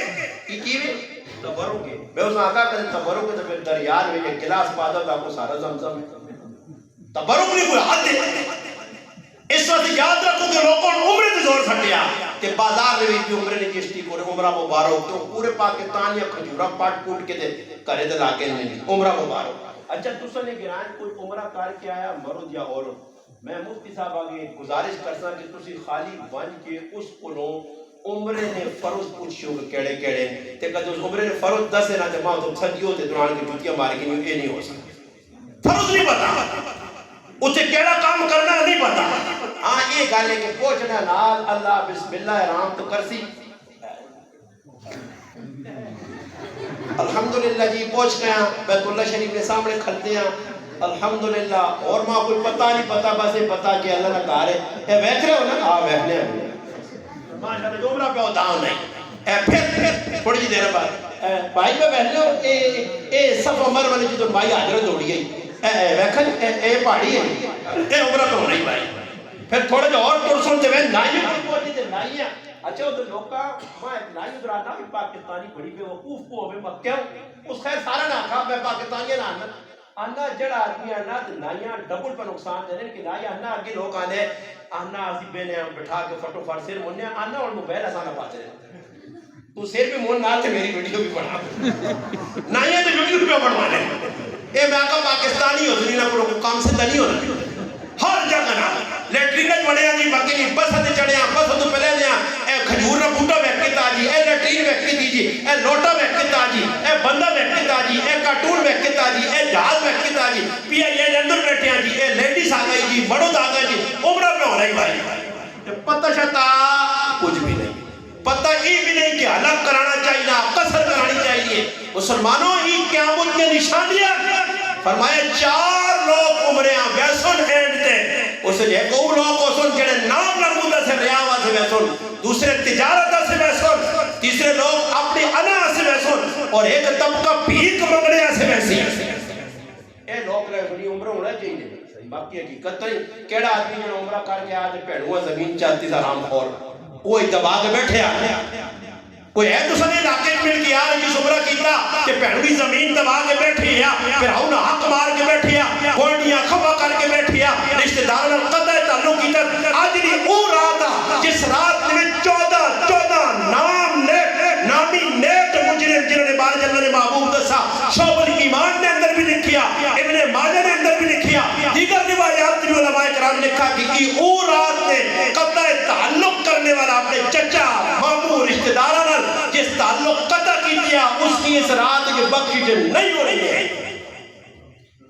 یہ کیویں تبرک ہے میں اس آقا کہ تبرک ہے تو پھر دریار میں یہ گلاس پادا تو آپ کو سارا زمزم ہے تبرک نہیں کوئی حد ہے اس وقت یاد رکھو کہ لوگوں نے عمرے تے زور پھٹیا کہ بازار میں بھی عمرے نے چشتی کو عمرہ مبارک تو پورے پاکستان یا کھجورا پاٹ پوٹ کے دے کرے دے لاکے نہیں عمرہ مبارک اچھا تسا نے گران کوئی عمرہ کر کے آیا مرد یا عورت میں مفتی صاحب آگے گزارش کرتا کہ تسی خالی بن کے اس کو عمرے نے فرض پوچھو کہ کیڑے کیڑے تے کدو عمرے نے فرض دسے نہ تے ماں تو چھڈیو تے دوران کی جوتیاں مار کے نہیں ہو سکتا فرض نہیں پتا اسے کیڑا کام کرنا نہیں پتا ہاں یہ گل ہے کہ پوچھنا نال اللہ بسم اللہ رام تو کرسی الحمدللہ جی پوچھ گیا بیت اللہ شریف کے سامنے کھلتے ہیں الحمدللہ اور ماں کوئی پتہ نہیں پتا بس یہ پتا کہ اللہ نہ کار ہے اے بیٹھ رہے ہو نا ہاں بیٹھنے ہیں ماشاءاللہ جو عمرہ پہ ہوتا ہوں نہیں اے پھر تھوڑی جی دیر بعد بھائی میں بیٹھ لو اے صف عمر والے جو بھائی حاضر دوڑی گئی ویکھن اے پہاڑی ہے اے عمرہ پہ ہونا ہی بھائی پھر تھوڑے جو اور ٹرسن تے میں نائی پہنچی تے نائی ہے اچھا وہ تو لوکا میں نائی ادھر آنا بھی پاکستانی بڑی بے وقوف کو ہمیں مکہ اس خیر سارا نہ کھا میں پاکستانی نہ آنا جڑا آدمی آنا نائیاں ڈبل پر نقصان دینے کہ نائی آنا آگے لوگ آنے آنا آسی بینے بٹھا کے فٹو فٹ سیر موننے آنا اور موبائل آسانا پاتے رہے تو سیر بھی مون نال تے میری ویڈیو بھی بنا نائیاں تے ویڈیو بھی بنوانے اے میں آقا پاکستانی ہو دنیا کو کام سے نہیں ہونا ہر جگہ نا لیٹرینج بڑے ہیں جی باقی نہیں بس ہتے چڑھے ہیں بس ہتے پہلے ہیں اے کھجور نہ بوٹا ویکھے تاجی اے لیٹرین ویکھے دیجی اے لوٹا ویکھے تاجی اے بندہ ویکھے تاجی اے کارٹون ویکھے تاجی اے جہاز ویکھے تاجی پی آئی اے اندر بیٹھے ہیں جی اے لیڈیز آ گئی جی بڑوں آ گئے جی عمرہ پہ ہونا ہی بھائی پتہ شتا کچھ بھی نہیں پتہ یہ بھی نہیں کہ حلق کرانا چاہیے نہ قصر کرانی چاہیے مسلمانوں ہی قیامت کے نشانیاں فرمایا 4 لوگ عمریاں ویسن اینڈ تے اسے جے کو لوگ اسن جڑے نام لگودا سے ریاوا سے ویسن دوسرے تجارت سے ویسن تیسرے لوگ اپنی انا سے ویسن اور ایک طبقہ بھیک منگنے سے ویسی اے لوگ رہے بنی عمرہ ہونا چاہیے باقی حقیقت نہیں کیڑا آدمی جو عمرہ کر کے آج پیڑوا زمین چاہتی تھا رام خور کوئی دبا کے بیٹھے کوئی ہے تو سنے علاقے مل کے یار جس عمرہ کیتا کہ پیڑوی زمین دبا کے بیٹھی ہے پھر ہوں حق مار کے بیٹھی ہے گوڑیاں خفا کر کے بیٹھی ہے رشتہ داروں قطع تعلق کیتا آج نہیں وہ رات جس رات میں 14 نامی نیک مجرم جنہوں نے بار جلال نے محبوب دسا شعب الایمان نے اندر بھی لکھیا ابن ماجہ نے اندر بھی لکھیا دیگر روایات میں علماء کرام نے کہا کہ وہ رات میں قطع تعلق کرنے والا اپنے چچا ماموں رشتہ داروں جس تعلق قطع کی دیا اس کی اس رات کے بخشش نہیں ہو رہی ہے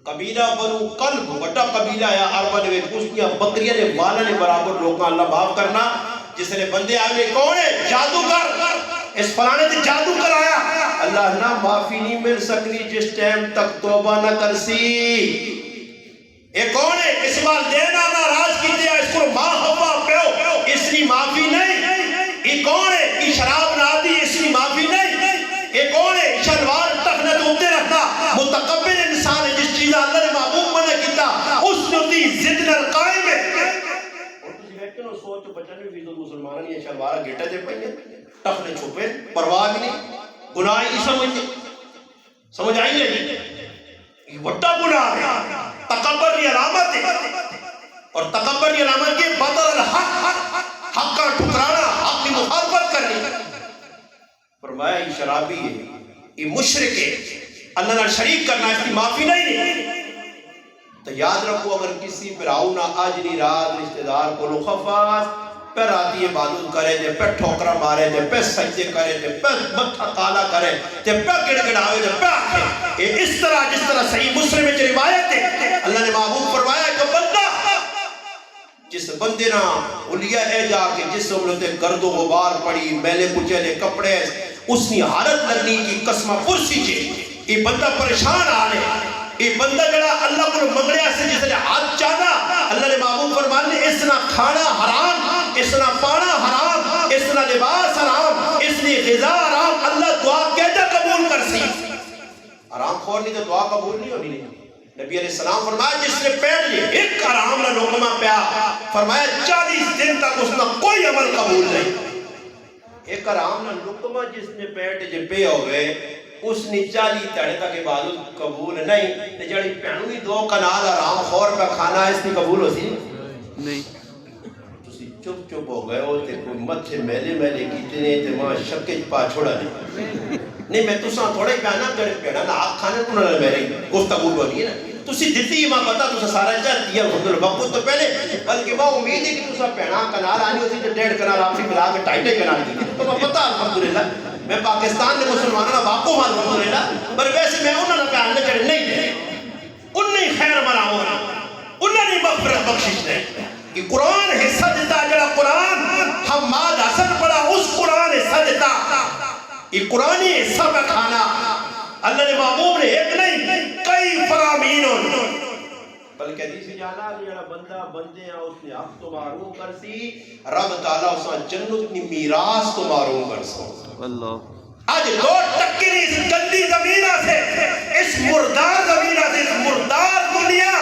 قبیلہ بنو قلب وٹا قبیلہ یا عربہ نے اس کی بکریاں نے والا نے برابر لوگاں اللہ معاف کرنا جس نے بندے آئے کون ہے جادوگر اس فلانے سے جادو کرایا اللہ نہ معافی نہیں مل سکنی جس ٹائم تک توبہ نہ کرسی اے کون ہے اس بار دینا ناراض کی دیا اس کو ماں ہوا پیو اس کی معافی نہیں یہ کون ہے یہ شراب نہ دی اس کی معافی نہیں یہ کون ہے شلوار تک نہ دوتے رکھنا متقبل انسان ہے جس چیزہ اللہ نے محبوب منع کیتا اس نے دی زدن القائم ہے اور تسی بیٹھے نو سوچو بچن بھی فیض مسلمانہ یہ شلوارہ گیٹا دے پائیں تک نے چھپے پرواہ بھی نہیں گناہ ہی سمجھ آئی ہے یہ وٹا گناہ ہے تکبر کی علامت ہے اور تکبر کی علامت کے بدر الحق حق کا ٹھکرانا حق کی مخالفت کرنی فرمایا یہ شرابی ہے یہ مشرک ہے اللہ نہ شریک کرنا اس کی معافی نہیں تو یاد رکھو اگر کسی پر آؤنا آجنی رات رشتہ دار کو لخفاس پہ راتی عبادت کرے دے پہ ٹھوکرا مارے دے پہ سجدے کرے دے پہ متھا کالا کرے دے پہ گڑ گڑاوے دے پہ آکھے یہ اس طرح جس طرح صحیح مسلم میں جو روایت ہے اللہ نے محبوب فرمایا کہ بندہ جس بندے نا اولیاء اے جا کے جس عملتے گرد و غبار پڑی میلے کچھلے کپڑے اس نے حالت لگنی کی قسمہ پرسی چھے یہ بندہ پریشان آنے یہ بندہ جڑا اللہ کو منگڑیا سے جس نے ہاتھ چاہنا اللہ نے محبوب فرمانے اس نہ کھانا حرام اس نہ پانا حرام اس نہ لباس حرام اس نے غذا حرام اللہ دعا کیسا قبول کر سی حرام خور نہیں تو دعا قبول نہیں ہونی نہیں نبی علیہ السلام فرمایا جس نے پیٹ لئے ایک حرام نہ لقمہ پیا فرمایا 40 دن تک اس نے کوئی عمل قبول نہیں ایک حرام نہ لقمہ جس نے پیٹ جے پے ہوئے اس نے 40 تڑے تک عبادت قبول نہیں تے جڑی پہنوی 2 کنال حرام خور پہ کھانا اس نے قبول ہو سی نہیں چپ چپ ہو گئے ہو تے کوئی متھے میلے میلے کیتے تے ماں شکے پا چھوڑا نہیں میں تساں تھوڑا ہی پیانا کرے پیڑا نا آگ کھانے کو نہ میری گفتگو بنی ہے نا تسی دتی ماں پتا تسا سارا چاہتی ہے خود وقت تو پہلے بلکہ وہ امید ہے کہ تسا پیڑا کنال آنی ہوتی تے 1.5 کنال آپ سے ملا کے 2.5 کنال دی تو میں پتا الحمدللہ میں پاکستان کے مسلمانوں کا واقع ہوں الحمدللہ پر ویسے میں انہوں نے پیار نہ کرے نہیں انہیں خیر مرا ہونا انہیں مغفرت بخشش نے کہ قرآن حصہ دیتا جڑا قرآن حماد حسن پڑا اس قرآن حصہ دیتا یہ قرآنی حصہ کا کھانا اللہ نے محبوب نے ایک نہیں کئی فرامین بلکہ حدیث جانا جڑا بندہ بندے ہیں اس نے حق تو معروم کر سی رب تعالیٰ اس نے جنت کی میراث تو معروم کر سو اللہ آج 2 ٹکی نہیں اس گندی زمینہ سے اس مردار زمینہ سے اس مردار دنیا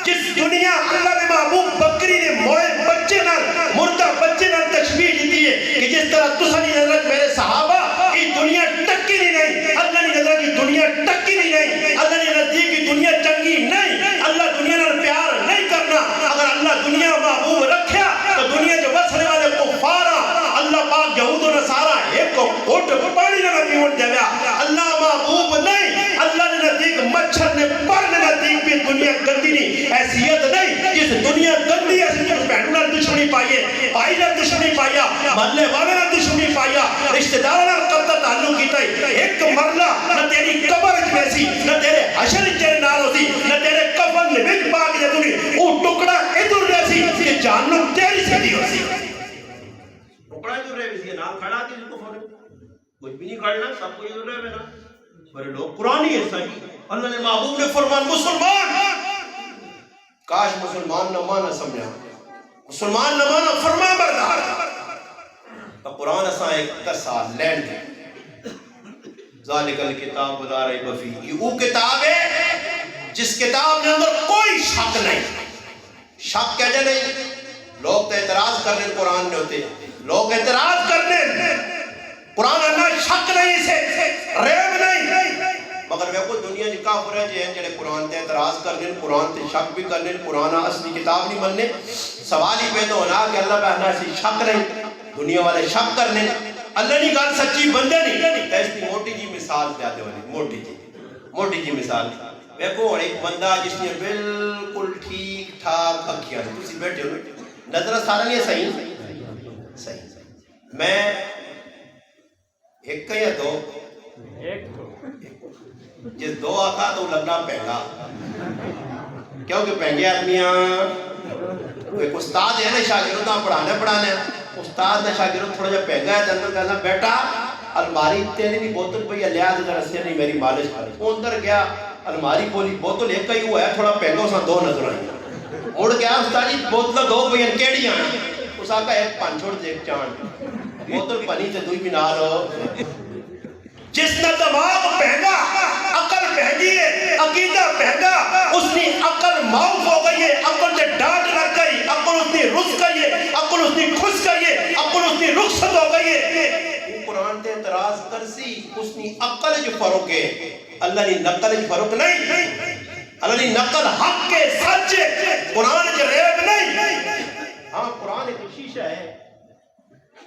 جس دنیا اللہ نے محبوب بکری نے موئے بچے نہ مردہ بچے نہ تشبیح دیتی ہے کہ جس طرح تسانی نظرت میرے صحابہ یہ دنیا ٹکی نہیں اللہ نے نظر کی دنیا ٹکی نہیں اللہ نے نزدیک کی دنیا چنگی نہیں اللہ دنیا نال پیار نہیں کرنا اگر اللہ دنیا محبوب رکھیا تو دنیا جو بسنے والے کفارا اللہ پاک یہود و نصارا ایک کو گھٹ پانی نہ پیون دے گیا اللہ محبوب نہیں اللہ نے نزدیک مچھر نے پڑھنے نزدیک بھی دنیا گندی نہیں حیثیت نہیں جس دنیا گندی ہے اس پہنوں نال دشمنی پائیے بھائی نال دشمنی پائیا محلے والے نال دشمنی پائیا رشتہ دار نال قطع تعلق کیتا ہے ایک مرلہ نہ تیری قبر وچ ویسی نہ تیرے حشر وچ نال ہوسی نہ تیرے کفن وچ پا کے تھی او ٹکڑا ادھر ویسی کہ جہنم تیری سیدھی ہوسی ٹکڑا ادھر ویسی نال کھڑا کے کو فون کچھ بھی نہیں کھڑنا سب کو ادھر رہے نا پر لوگ قرآنی ہے صحیح اللہ نے محبوب نے فرمان مسلمان کاش مسلمان نہ مانا سمجھا مسلمان نہ مانا فرما بردار تو قرآن اساں ایک تسا لینڈ ذالک الکتاب لا ریب فیہ یہ وہ کتاب ہے جس کتاب کے اندر کوئی شک نہیں شک کہتے نہیں لوگ تو اعتراض کرنے قرآن نے ہوتے لوگ اعتراض کرنے قرآن انہا شک نہیں سے ریب نہیں مگر میں کو دنیا جی کافر ہے جہاں جڑے قرآن تے اعتراض کرنے قرآن تے شک بھی کرنے قرآن اصلی کتاب نہیں مننے سوال ہی پیدا ہونا کہ اللہ پہ سے شک نہیں دنیا والے شک کرنے اللہ نہیں کہا سچی بندے نہیں ایسی موٹی جی مثال دیاتے والے موٹی جی مثال دیکھو ایک بندہ جس نے بالکل ٹھیک ٹھاک اکھیاں تسی بیٹھے ہو نظر سارا نہیں ہے صحیح میں ایک یا دو جس دو آتا تو لگنا پہنگا کیونکہ پہنگے آدمیاں ایک استاد ہے نا شاگردوں پڑھانے استاد نے شاگرد تھوڑا جا پہنگا ہے اندر کہنا بیٹا الماری تیری بھی بوتل پہ لیا دیتا رسیہ نہیں میری مالش کھا رہی وہ اندر گیا الماری کھولی بوتل ایک کئی ہوا ہے تھوڑا پہنگا اس نے 2 نظر آئی مڑ گیا استاد جی بوتل 2 پہ کیڑی آنا اس آقا ایک پانچھوڑ دے ایک چاند بوتل پنی سے دوئی بنا رہو جس نے دماغ پہنگا عقل پہنگی ہے عقیدہ پہنگا اس نے عقل معاف ہو گئی ہے عقل سے ڈانٹ لگ گئی عقل اس نے رس گئی ہے عقل اس نے خس گئی ہے عقل اس نے رخصت ہو گئی ہے قرآن تے اعتراض کرسی اس نے عقل جو فرق ہے اللہ نے نقل جو فرق نہیں اللہ نے نقل حق کے سچ قرآن جو ریب نہیں ہاں قرآن ایک شیشہ ہے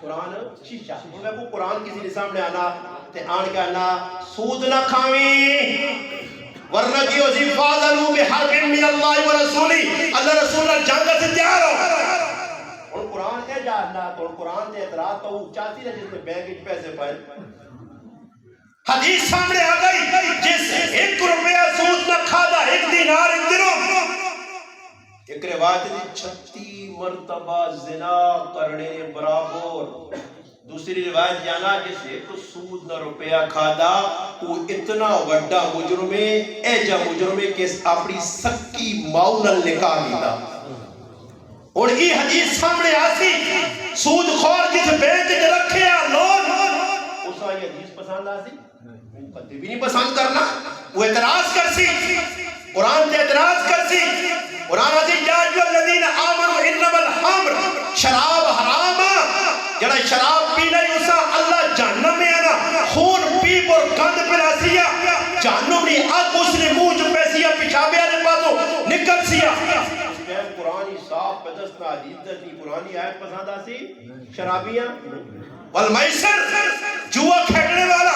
قرآن شیشہ میں کو قرآن کسی نے سامنے آنا تے آن کے آنا سود نہ کھاویں ورنہ کی وزی فاضلو بحرب من اللہ و رسولی اللہ رسول اللہ جنگ سے تیار ہو اور قرآن کے جاننا تو قرآن تے اعتراض تو چاہتی ہے جس نے بینک اچ پیسے پائے حدیث سامنے آ گئی جس 1 روپیہ سود نہ کھادا 1 دینار 1 درہم ایک روایت دی 36 مرتبہ زنا کرنے برابر دوسری روایت جانا جس ایک سود نہ روپیہ کھادا وہ اتنا وڈا مجرمے ایجا مجرمے کہ اپنی سکی ماؤنل نکاح دیتا اور یہ حدیث سامنے آسی سود خور جس بینک کے رکھے لون اس آئی حدیث پسند آسی قدی بھی نہیں پسند کرنا وہ اعتراض کرسی قرآن تے اعتراض کرسی قرآن عزیز یا ایھا الذین آمنوا انما الخمر شراب حرام جڑا شراب پی نہیں اسا اللہ جہنم میں آنا خون پیپ اور گند پلاسیا جہنم نے آگ اس نے منہ جو پیسیا پیشابے آنے پاسوں نکل سیا قرآن صاف پدستا عزت کی قرآنی آیت پسند آسی شرابیاں والمیسر جوا کھیلنے والا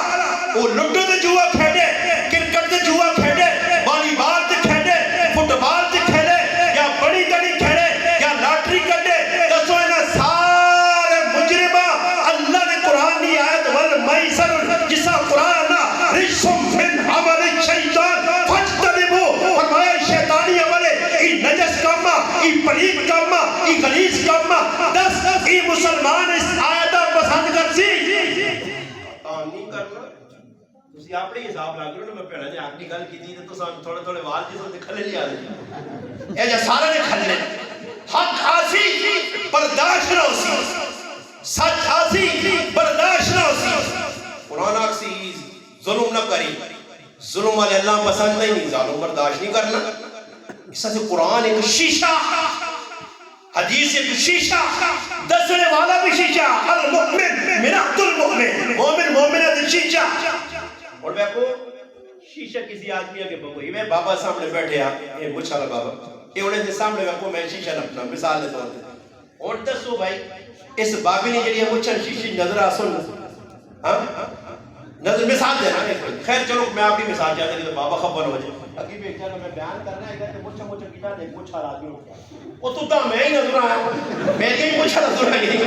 وہ لڈو تے جوا کھیلے کرکٹ تے جوا کھیلے والی بال تے کھیلے فٹ بال تے کھیلے یا بڑی دڑی کھیلے یا لاٹری کٹے دسو انہاں سارے مجرمہ اللہ نے قرآن کی آیت والمیسر جسا قرآن رجسم من عمل الشیطان فاجتنبوہ فرمایا شیطانی عمل ای نجس کاما ای پلیت کاما ای غلیظ کاما دس ای مسلمان اس آیتہ پسند کر سی نہیں کرنا تسی اپنے حساب لا کرو نا میں پہلے نے اپنی گل کی تھی تو سان تھوڑے تھوڑے وال جس نے کھلے لیا دے اے جا سارا نے کھلے حق آسی برداشت نہ ہوسی سچ آسی برداشت نہ ہوسی قرآن آسی ظلم نہ کری ظلم والے اللہ پسند نہیں ظالم برداشت نہیں کرنا اس سے قرآن ایک شیشہ حدیث ایک شیشہ دسنے والا بھی شیشہ المؤمن مرحت المؤمن مومن مومنہ شیشہ اور میں کو شیشہ کسی آدمی کے بگو یہ بابا سامنے بیٹھے ہیں یہ مچھالا بابا یہ انہیں دے سامنے میں کو میں شیشہ نپنا مثال دے طور دے اور دسو بھائی اس بابی نے جڑی مچھل شیشی نظر آسن نظر مثال دینا خیر چلو میں آپ کی مثال چاہتے ہیں تو بابا خبر ہو جائے حقیب ایک جگہ میں بیان کرنا ہے کہ مچھا مچھا کیتا دیکھ مچھا آدمی ہوں وہ تو تا میں ہی نظر آیا ہوں میں یہی مچھا نظر آئی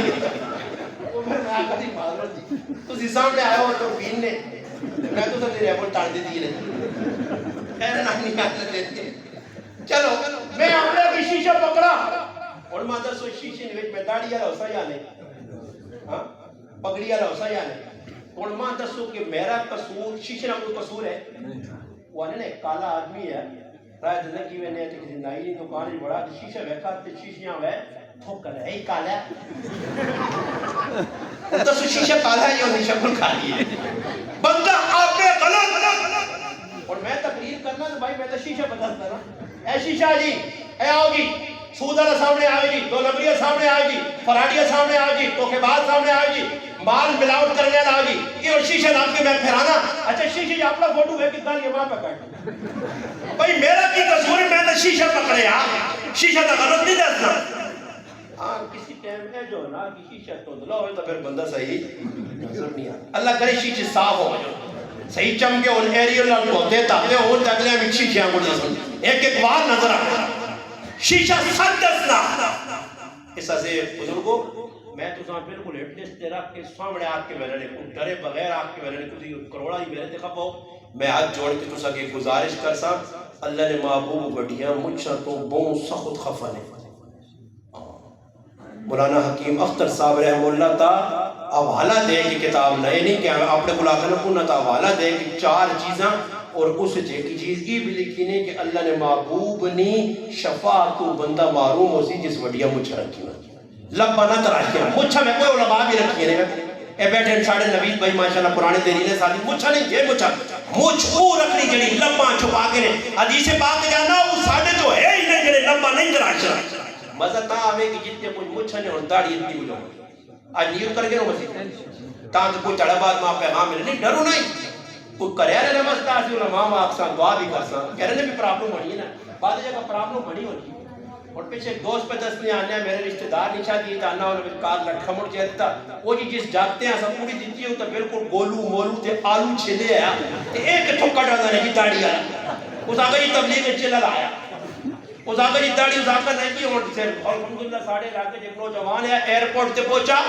وہ میں آقا دی معذرت دی تو اسی سامنے آیا ہو تو بین نے میں تو تیرے ایپل ٹاڑ دے دی خیر نامی آنے دیتے چلو میں ہم نے ابھی شیشہ پکڑا اور مادر سو شیشے نے میں داڑی یا روسا یا نہیں پگڑی یا روسا یا نہیں علماء دسو کہ میرا قصور شیشے نہ کوئی قصور ہے وہ نے کالا آدمی ہے رائے دلہ کی میں نے کسی نائی دکان ہی بڑا شیشہ بیکھا تے شیشیاں ہوئے تھوکر ہے ہی کالا ہے دسو شیشہ کالا ہے یا انہیں شکل کھالی ہے بندہ آپ نے غلط اور میں تقریر کرنا تو بھائی میں تو شیشہ بدلتا نا اے شیشہ جی اے آؤ جی سود والا سامنے آئے جی دو نمبریہ سامنے آئے جی فراڈیہ سامنے آئے جی تو کے بعد سامنے آئے جی مال ملاوٹ کرنے والا جی یہ اور شیشہ نام کے میں پھیرانا اچھا شیشہ یہ اپنا فوٹو ہے کتنا یہ وہاں پہ کٹ بھائی میرا کی تصور میں تو شیشہ پکڑے شیشہ تو غلط نہیں دسنا ہاں کسی ٹائم ہے جو نا کہ شیشہ تو دلا ہوئے تو پھر بندہ صحیح نظر نہیں آتا اللہ کرے شیشہ صاف ہو صحیح چمکے ان ایریل کو دیتا ہے ان تکلے ہمیں شیشہ ہم کو ایک ایک بار نظر آتا شیشہ سچ دسنا اس سے بزرگوں میں تو سامنے بالکل ایٹلیس دے رکھ کے سامنے آگ کے میں نے ڈرے بغیر آگ کے میں نے کسی کروڑا ہی میرے دیکھا پاؤ میں ہاتھ جوڑ کے تو سکے گزارش کر سا اللہ نے محبوب بڑھیا مجھا تو بہت سخت خفا نے مولانا حکیم اختر صاحب رحم اللہ تا حوالہ دے کی کتاب نئے نہیں کہ اپنے بلاکن پونا تا حوالہ دے کی 4 چیزاں اور اس جے کی چیز یہ بھی لکھی نہیں کہ اللہ نے محبوب نی شفاعت تو بندہ معروم ہو سی جس وڈیا مجھا رکھی ہوئی لبا نہ تراشیا مجھا میں کوئی علماء بھی رکھی ہے اے بیٹھے ساڑھے نبید بھائی ماشاءاللہ پرانے دیری نے ساتھی مجھا نہیں یہ مجھا مجھ او رکھنی جڑی لبا چھپا کے نے حدیث پاک جانا وہ ساڑھے جو ہے ہی نہیں جڑے لبا نہیں تراشیا مزہ تا آوے کہ جتنے کچھ مجھا نے اور داڑھی اتنی ہو جاؤں آج نیوت کر کے نو مسیح تاکہ کوئی چڑھا بعد ماں پیغام ملے نہیں ڈرو نہیں کوئی کریا رہے نمستا آسی علماء آکسان دعا بھی کرسا کہہ رہے نے بھی پرابلم ہونی ہے نا بعد جگہ پرابلم بنی ہوتی اور پیچھے ایک دوست پہ دس نے آنے میرے رشتہ دار نیچا دیئے تھا آنا انہوں نے کار لٹھا مڑ چہتا وہ جی جس جاگتے ہیں سب پوری دیتی ہے تو بالکل گولو مولو تے آلو چھلے آیا ایک تھوکا ڈالا نہیں داڑی آیا اس آگا جی تبلیغ چلل آیا اس آگا جی داڑی اس آگا نہیں کی اور الحمدللہ ساڑھے علاقے جب نوجوان ہے ایئرپورٹ تے پہنچا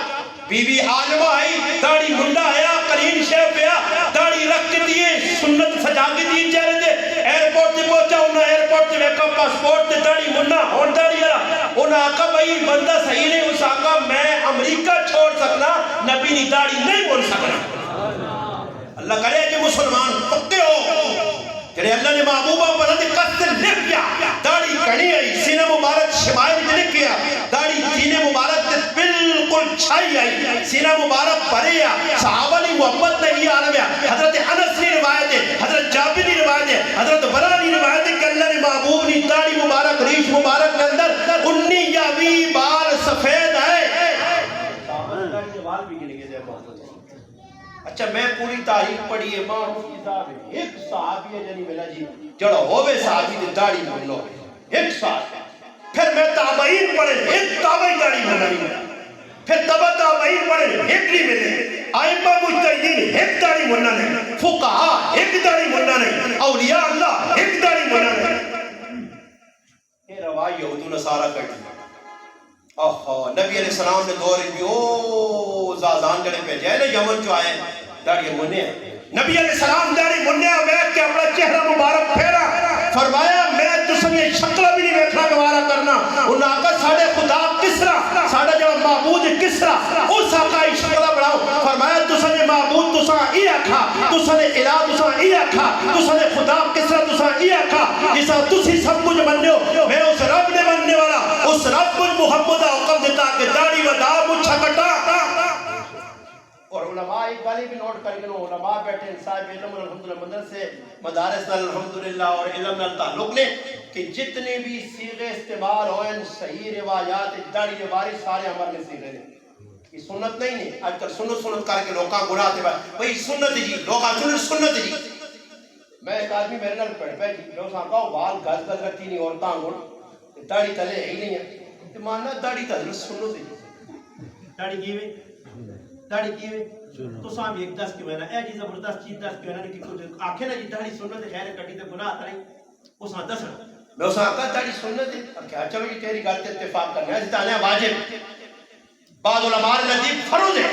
بی بی عالمہ آئی داڑی منڈا آیا قلین شیف پیا داڑی رکھ کے دیئے سنت سجا کے دیئے چہرے دے ایئرپورٹ تے پہنچا انہاں ایئرپورٹ تے ویکا پاسپورٹ تے داڑی منڈا اور داڑی آیا انہاں آقا بھائی بندہ صحیح نہیں اس آقا میں امریکہ چھوڑ سکنا نبی نی داڑی نہیں بول سکنا اللہ کرے کہ مسلمان پکتے ہو کہ اللہ نے محبوبہ پر رد قتل لکھ کیا داڑی کڑی آئی سینہ مبارک شمائل لکھ کیا داڑی سینہ مبارک بالکل چھائی آئی سینہ مبارک پرے آ صحابہ نے محبت نہیں عالم ہے حضرت انس نے روایت ہے حضرت جابر نے روایت ہے حضرت برا نے روایت ہے کہ اللہ نے محبوب نے داڑی مبارک ریش مبارک کے اندر 19 بال سفید ہے اچھا میں پوری تاریخ پڑھی ہے ماں مفتی صاحب ایک صحابی ہے جنہی ملا جی جڑا ہوئے صحابی دے داڑی ملو ایک صحابی پھر میں تابعین پڑھے ایک تابعی داڑھی بنا نہیں ملا، پھر تبا تابعین پڑھے ایک نہیں ملے، آئمہ مجتہدین ایک داڑھی بننا نہیں، فقہا ایک داڑھی بننا نہیں، اولیاء اللہ ایک داڑھی بننا نہیں۔ یہ روائی یہود و نصارہ کرتی نبی علیہ السلام نے دور بھی زازان جڑے پہ جائے نا یمن جو آئے داڑھی مننے نبی علیہ السلام داڑھی مننے بیٹھ کے اپنا چہرہ مبارک پھیرا، فرمایا میں تسنے شکل بھی نہیں بیٹھنا گوارا کرنا، انہاں آقا ساڑھے خدا کسرا ساڑھا جڑا معبود کسرا اس آقائی شکل بڑھاؤ، فرمایا تسنے معبود تساں ای آکھا، تسنے الہ تساں ای آکھا، تسنے خدا کسرا تساں ای آکھا، جسا تسی سب کچھ مننے ہو، میں اس رب نے مننے والا، اس رب کچھ محمد حکم دیتا کہ داڑھی ودا مچھا کٹا۔ اور علماء ایک گالی بھی نوٹ کر گئے، علماء بیٹھے صاحب علم الحمدللہ مدرسے مدارس الحمدللہ اور علم تعلق نے کہ جتنے بھی صیغے استعمال ہوئے صحیح روایات داڑھی واری سارے ہمارے میں صیغے نے، یہ سنت نہیں ہے۔ آج کل سنت کر کے لوگاں گناہ تے بھائی سنت جی لوگاں سنت جی۔ میں ایک آدمی میرے نال پڑھ پہ جی میں اساں کہا بال گز گز رکھی نہیں عورتاں گن داڑھی تلے ہی نہیں ہے تے ماننا داڑھی تلے سنت جی داڑھی کیویں داڑھی کیویں تو سام ایک دس کیوں ہے نا اے جی زبردست چیز دس کیوں ہے نا کہ کچھ آکھے نا جی داڑھی سنت خیر کٹی تے گناہ تا نہیں اساں دسنا میں اساں کہا داڑھی سنت ہے کیا چلو یہ تیری گل تے اتفاق کرنا ہے جتانے واجب بعض علماء نزدیک فرض ہے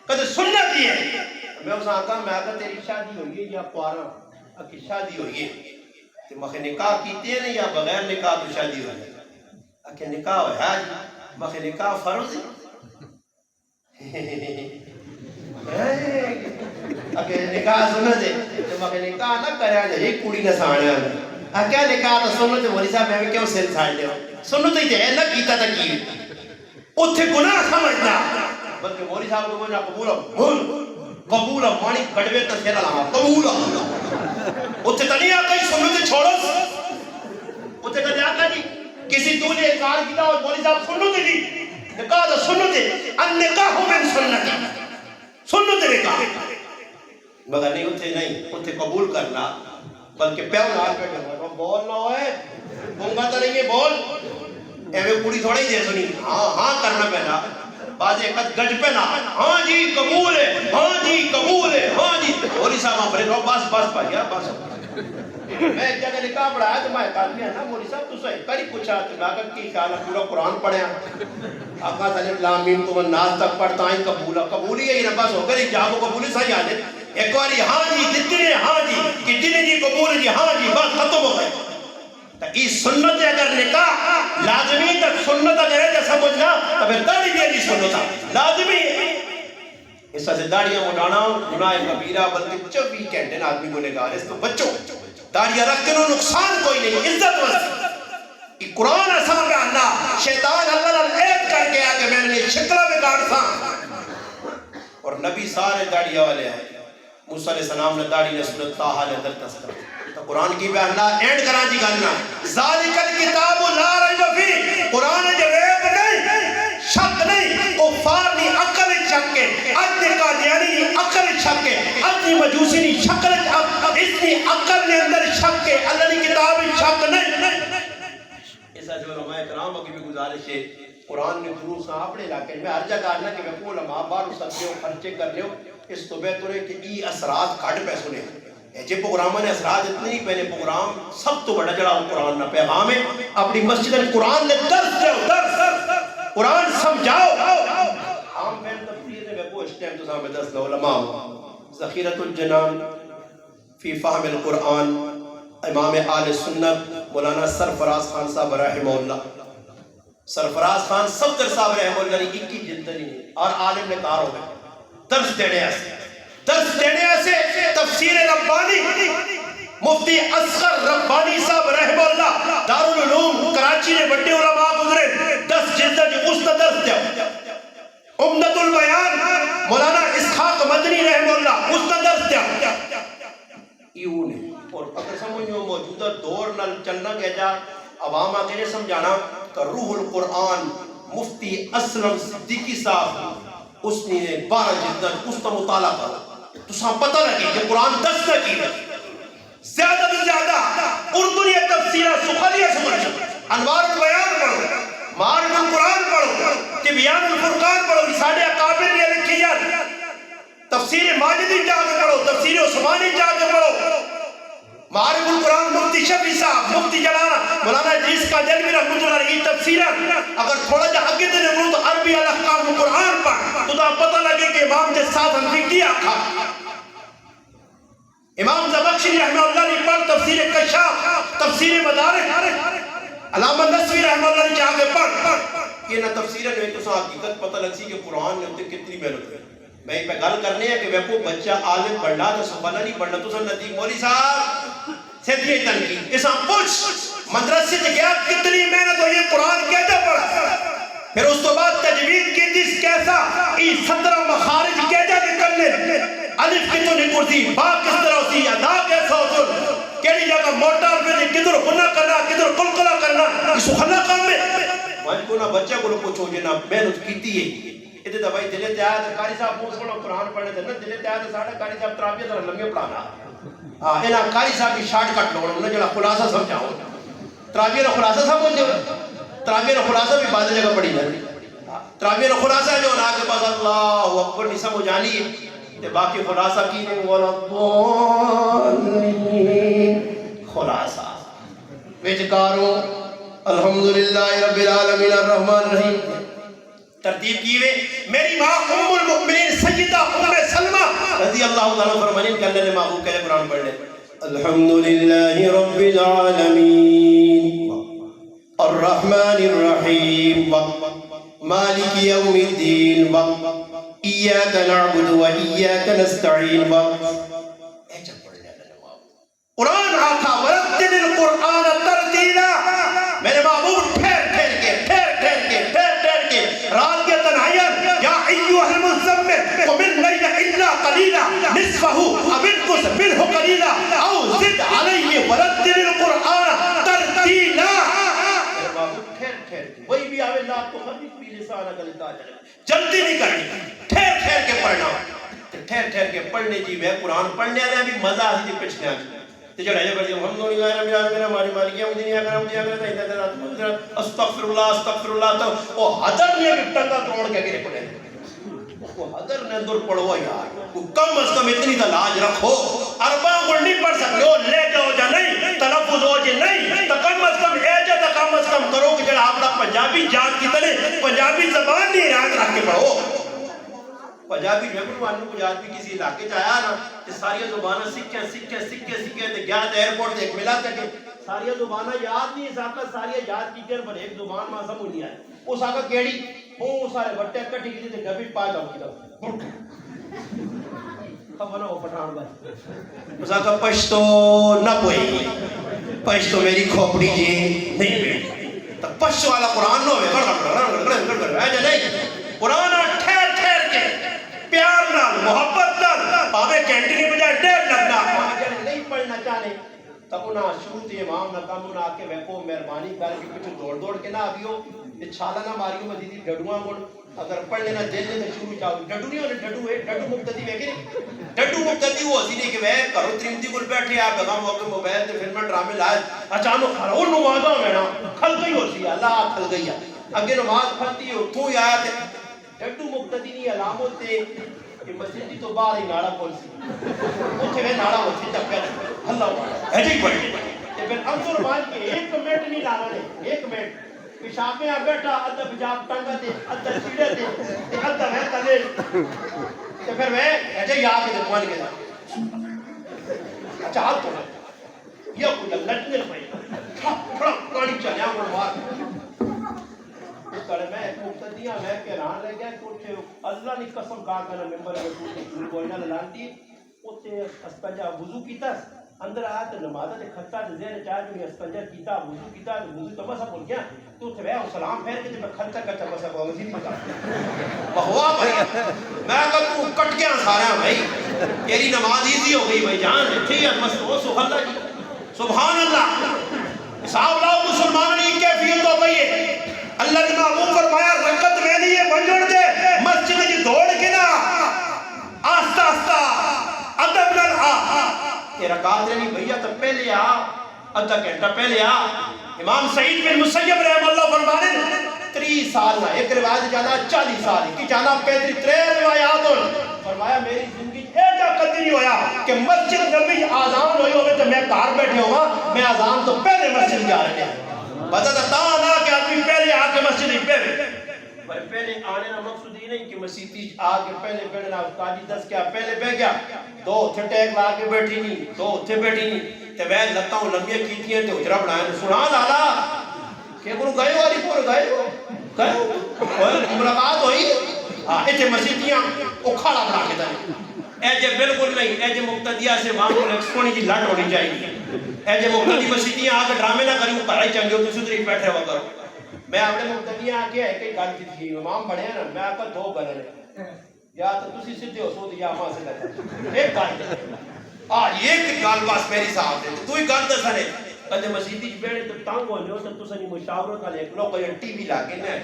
کدے سنت ہی ہے۔ میں اساں کہا میں کہا تیری شادی ہوئی ہے یا کوارا کی شادی ہوئی ہے تے مخے نکاح کیتے ہیں یا بغیر نکاح تو شادی ہوئی ہے کہ نکاح ہے جی مخے نکاح فرض ہے اگر نکاح سنت ہے تو مگر نکاح نہ کریا جائے ایک کڑی نہ ساڑیا کیا نکاح تو سنت ہے مولی صاحب میں کیوں سر ساڑ لیا سنت ہی ہے نہ کیتا تا کی اتھے گناہ سمجھنا بلکہ مولی صاحب کو بولنا قبول مانی گڑوے تا سیرہ لہا قبول اتھے تا نہیں آقا ہی سنت چھوڑو اتھے کہتے آقا جی کسی تو نے اقرار کیتا اور مولی صاحب سنت جی نکاح تو سنت ہے النکاح من سنت سنت نکاح مگر نہیں اتھے نہیں اتھے قبول کرنا بلکہ پیو نال بیٹھے بول نہ ہوئے گونگا تو نہیں ہے بول ایوے کڑی تھوڑی دے سنی ہاں کرنا پہنا بعض ایک گج پہ نہ ہاں جی قبول ہے ہاں جی قبول ہے ہاں جی بولی صاحب آپ رہے بس پایا بس میں ایک جگہ نکاح پڑھایا تو میں ایک آدمی ہے نا مولی صاحب تو صحیح کری پوچھا تو میں کہا کی خیال ہے پورا قرآن پڑھیا آقا صلی اللہ علیہ وسلم تو ناز تک پڑھتا ہے قبول ہی ہے نا بس ہو کر ایک جاگو قبولی صحیح آجے ایک باری ہاں جی جتنے ہاں جی کتنے جی قبول جی ہاں جی بس ختم ہو گئے تو اس سنت اگر نکاح لازمی تک سنت اگر ہے جیسا سمجھنا تو پھر داڑھی بھی ہے سنتا لازمی ہے اس سے داڑیاں مڈانا گناہ کبیرہ بلکہ 24 گھنٹے نا آدمی کو نگاہ اس تو بچوں داڑیاں رکھ کے نقصان کوئی نہیں عزت وزی یہ قرآن ایسا پہ اللہ شیطان اللہ عید کر کے آگے میں نے شکلہ بگاڑ تھا اور نبی سارے داڑیاں والے ہیں موسیٰ علیہ السلام نے داڑھی نے سنت تاہا نے در تذکر تو قرآن کی بیانہ اینڈ کران جی گالنا ذالک الکتاب لا ریب فی قرآن جو ریب نہیں شک نہیں کفار نہیں عقل شک کے ادنی قادیانی نہیں عقل شک کے ادنی مجوسی نہیں شکل اتنی عقل نے اندر شک کے اللہ نے کتاب شک نہیں ایسا جو علماء کرام کی بھی گزارش ہے قرآن نے دروس اپنے علاقے میں ہر جگہ آنا کہ میں علماء بارو سکتے ہو خرچے کر لے ہو اس تو بہتر ہے کہ ای اثرات کھڑ پہ سنے ایجے پروگراموں نے اثرات اتنے نہیں پہلے پروگرام سب تو بڑا جڑا قرآن نہ پیغام ہے اپنی مسجد قرآن نے درس جاؤ درس قرآن سمجھاؤ عام میں تفسیر نے میں پوچھتے ہیں تو سامنے درس علماء ذخیرۃ الجنان فی فہم القرآن امام آل سنت مولانا سرفراز خان صاحب رحمہ اللہ سرفراز خان صفدر صاحب رحمہ اللہ نے 21 جلد نہیں اور عالم نے کار ہو گئے درس دینے ایسے تفسیر ربانی مفتی اصغر ربانی صاحب رحمہ اللہ دارالعلوم کراچی نے بڑے علماء گزرے 10 جلد جو اس درس دیا عمدۃ البیان مولانا اسحاق مدنی رحمہ اللہ اس درس دیا یوں نے اور اگر سمجھو موجودہ دور نال چلنا کہ جا عوام آگے سمجھانا کہ روح القرآن مفتی اسلم صدیقی صاحب اس نے 12 جلد اس کا مطالعہ کرا تو ساں پتہ لگی کہ قرآن 10 نہ کی زیادہ سے زیادہ اردو یہ تفسیرہ سخلیہ سمجھو انوار البیان پڑھو، معارف القرآن پڑھو، تبیان الفرقان پڑھو، ساڑھے اکابر نے لکھی ہے، تفسیر ماجدی جا کے پڑھو، تفسیر عثمانی جا کے پڑھو، معارف القرآن مفتی شفیع صاحب، مفتی جلانا مولانا ادریس کا جلوی رحمۃ اللہ علیہ تفسیرہ، اگر تھوڑا جا آگے دینے بولو تو عربی الاحکام القرآن پڑھ تو تا پتہ لگے کہ امام کے ساتھ ہم نے کیا کھا۔ امام زبخشری رحمہ اللہ علیہ پڑھ تفسیر کشاف، تفسیر مدارک، علامہ نصفی رحمہ اللہ علیہ آگے پڑھ یہ نہ تفسیرہ جو ہے تو سا حقیقت پتہ لگ سی کہ قرآن نے ہوتے کتنی محنت ہے۔ میں پہ گل کرنے ہیں کہ وہ کو بچہ عالم پڑھنا تو سبحانہ نہیں پڑھنا تو سن ندی مولی صاحب سے دیئے تنقید اسا پوچھ مدرسے سے گیا کتنی محنت ہو یہ قرآن کہتے پڑھا، پھر اس تو بعد تجوید کی جس کیسا ای 17 مخارج کہتے نکلنے، الف کی تو نکلتی با کس طرح ہوتی ادا کیسا ہوتی کیلی جگہ موٹار پہ کدھر خنہ کرنا کدھر قلقلہ کرنا اس خنہ کام میں وہاں کو نہ بچہ کو پوچھو جنا محنت کیتی ہے ادھے تو بھائی دلے تے آیا قاری صاحب پوچھ پڑھو قرآن پڑھنے تھے نا دلے تے آیا ساڑھا قاری صاحب ترابیہ ذرا لمبے پڑھانا اینا قاری صاحب کی شارٹ کٹ لوڑا انہیں جڑا خلاصہ سمجھاؤ ترابیہ نے خلاصہ سمجھو ترابیہ نے خلاصہ بھی بعد جگہ پڑھی جاتی ترابیہ نے خلاصہ جو نا کے پاس اللہ اکبر نہیں سمجھانی ہے تے باقی خلاصہ کی نہیں خلاصہ ویچکاروں الحمدللہ رب العالمین الرحمن الرحیم ترتیب کیوے میری ماں ام المؤمنین سیدہ ام سلمہ رضی اللہ تعالیٰ فرمانین کہ اللہ نے محبوب کہے قرآن پڑھ لے الحمدللہ رب العالمین الرحمن الرحیم مالک یوم الدین ایاک نعبد و ایاک نستعین قرآن آقا ورتل القرآن ترتیلا میرے محبوب ٹھہر ٹھہر کے رات کے تنہائیت یا ایوہ المزمل قم اللیل الا قلیلا نصفہ او انقص منہ قلیلا او زد علیہ ورتل القرآن ترتیلا میرے محبوب ٹھہر وہی بھی آوے لا تو خفیف بھی لسانہ گلتا جلدی نہیں کرنی ٹھہر کے پڑھنا ٹھہر کے پڑھنے جی میں قرآن پڑھنے آنے بھی مزہ آتی تھی پچھنے آنے تجھے رہے پڑھتے ہیں الحمدللہ رب العالمین ہماری مالکیہ مدینہ کرم دیا کرتا استغفر اللہ تو وہ حضر نے بھی ٹنگا توڑ کے گرے پڑے وہ حضر نے اندر پڑھو یار کم از کم اتنی تا لاج رکھو ارباں گل نہیں پڑھ سکتے ہو لے جاؤ جا نہیں تلفظ ہو جا نہیں تو کم از کم ایجا تا کم از کم کرو کہ جڑا اپنا پنجابی جان کی طرح پنجابی زبان نہیں رات رکھ کے پڑھو پنجابی جبر وانو کو یاد بھی کسی علاقے جایا نا کہ ساری زبانہ سکھے تے گیا تے ایئرپورٹ تے ایک ملا تے کہ ساری زبانہ یاد نہیں ساکا ساری یاد کی کر پر ایک زبان میں سمجھ نہیں آئے وہ ساکا کیڑی وہ سارے بٹے کٹی کی تے ڈبی پا جاؤ کی خبر نہ ہو پٹھان بھائی ساکا پشتو نہ کوئی پشتو میری کھوپڑی جی نہیں بیٹی تو پشتو والا قرآن نہ ہوئے قرآن ٹھہر کے پیار نال محبت نال پاوے کینٹینی بجائے ڈیر لگنا نہیں پڑھنا چاہنے تب انہاں شروع تے امام نہ کام انہاں کے ویکو مہربانی کر کے کچھ دوڑ کے نہ آبیو تے چھالا نہ ماریو مزیدی ڈڈواں گڑ اگر پڑھ لینا دل نے شروع چاہو ڈڈو نہیں ہونے ڈڈو مقتدی ویکے ڈڈو مقتدی وہ اسی نے کہ وہ کرو تریمتی گل بیٹھے آپ بغام وقت موبائل تے فلم ڈرامے لائے اچانک کھڑا نمازاں میں نا کھل گئی ہو سی اللہ کھل گئی اگے نماز پڑھتی ہو تو آیا تے ڈڈو مقتدی نہیں علامت تے کہ مسجد تو باہر ہی ناڑا کھول سی اوتھے وہ ناڑا ہوتی چپیا اللہ ایجے ہی پڑھ تے پھر انصر بان کے 1 منٹ نہیں لانا نے 1 منٹ پیشاب میں بیٹھا ادھا پیشاب ٹنگا تے ادھا چیڑے تے ادھا ہے تلے تے پھر وہ ایجے یاد کے مان کے اچھا ہاتھ تو یہ کوئی لٹنے پئی تھوڑا پانی چلیا کو مار اس طرح میں مقتدیاں میں کہران لے گیا کہ اللہ نے قسم کہا کہ ممبر میں تو کوئی نہ لانتی اوتے استنجا وضو کیتا اندر آیا تو نماز تے کھٹا تے ذہن چاہ جو استنجا کیتا تو وضو تو بس بول گیا تو تے وہ سلام پھیر کے تے کھٹا کچا بس وہ مسجد میں کا واہ بھائی میں کہ تو کٹ گیا سارا بھائی تیری نماز ایزی ہو گئی بھائی جان ایتھے ہی بس وہ سبحان اللہ جی سبحان اللہ صاحب لاؤ مسلمان کی کیفیت ہو گئی ہے اللہ نے محبوب فرمایا رکعت میں نہیں ہے بنجڑ دے مسجد کی دوڑ کے نا آستہ آستہ ادب نال آ یہ رکعت نہیں بھیا تو پہلے آ آدھا گھنٹہ پہلے آ امام سعید بن مسیب رحم اللہ فرمانے 30 سال نہ ایک روایت جانا 40 سال کی جانا 35 روایات فرمایا میری زندگی ایجا قدر نہیں ہویا کہ مسجد نبی آزان ہوئی ہوئے تو میں کار بیٹھے ہوا میں آزان تو پہلے مسجد جا رہے ہیں بتا تھا نا کہ آدمی پہلے آ کے مسجد ہی پہلے آنے نا مقصود ہی نہیں کہ مسیحی آ کے پہلے بیٹھے نا کاجی دس کیا پہلے بہ گیا 2 ٹھٹیک لا کے بیٹھی نہیں 2 اتھے بیٹھی نہیں تے میں لگتا ہوں لمبیاں کیتی ہیں تے اجرا بنایا سنا لالا کہ کنو گئے ہو علی پور گئے ہو ملاقات ہوئی ہاں اتھے مسیحیاں اکھاڑا بنا کے دیں اے جے بالکل نہیں اے جے مقتدیہ سے معمول ایکسپونی جی لٹ ہونی چاہیے اے جے مقتدی مسیحیاں آ کے ڈرامے نہ کریوں پڑھائی چنگے ہو تو سدری بیٹھے ہوا کرو میں اپنے مقتدیہ آ کے ایک گل کی تھی امام بڑھے ہیں نا میں آپ کا 2 گل ہے یا تو تسی سدھے ہو سو یا ماں سے لگا ایک گل آج ایک گل بس میری صاحب دے تو ہی گل دسا نے کدے مسیحی بیٹھے تو تنگ ہو لیو تو تسا نہیں مشاورت والے لوگ کوئی ٹی وی لا کے نہ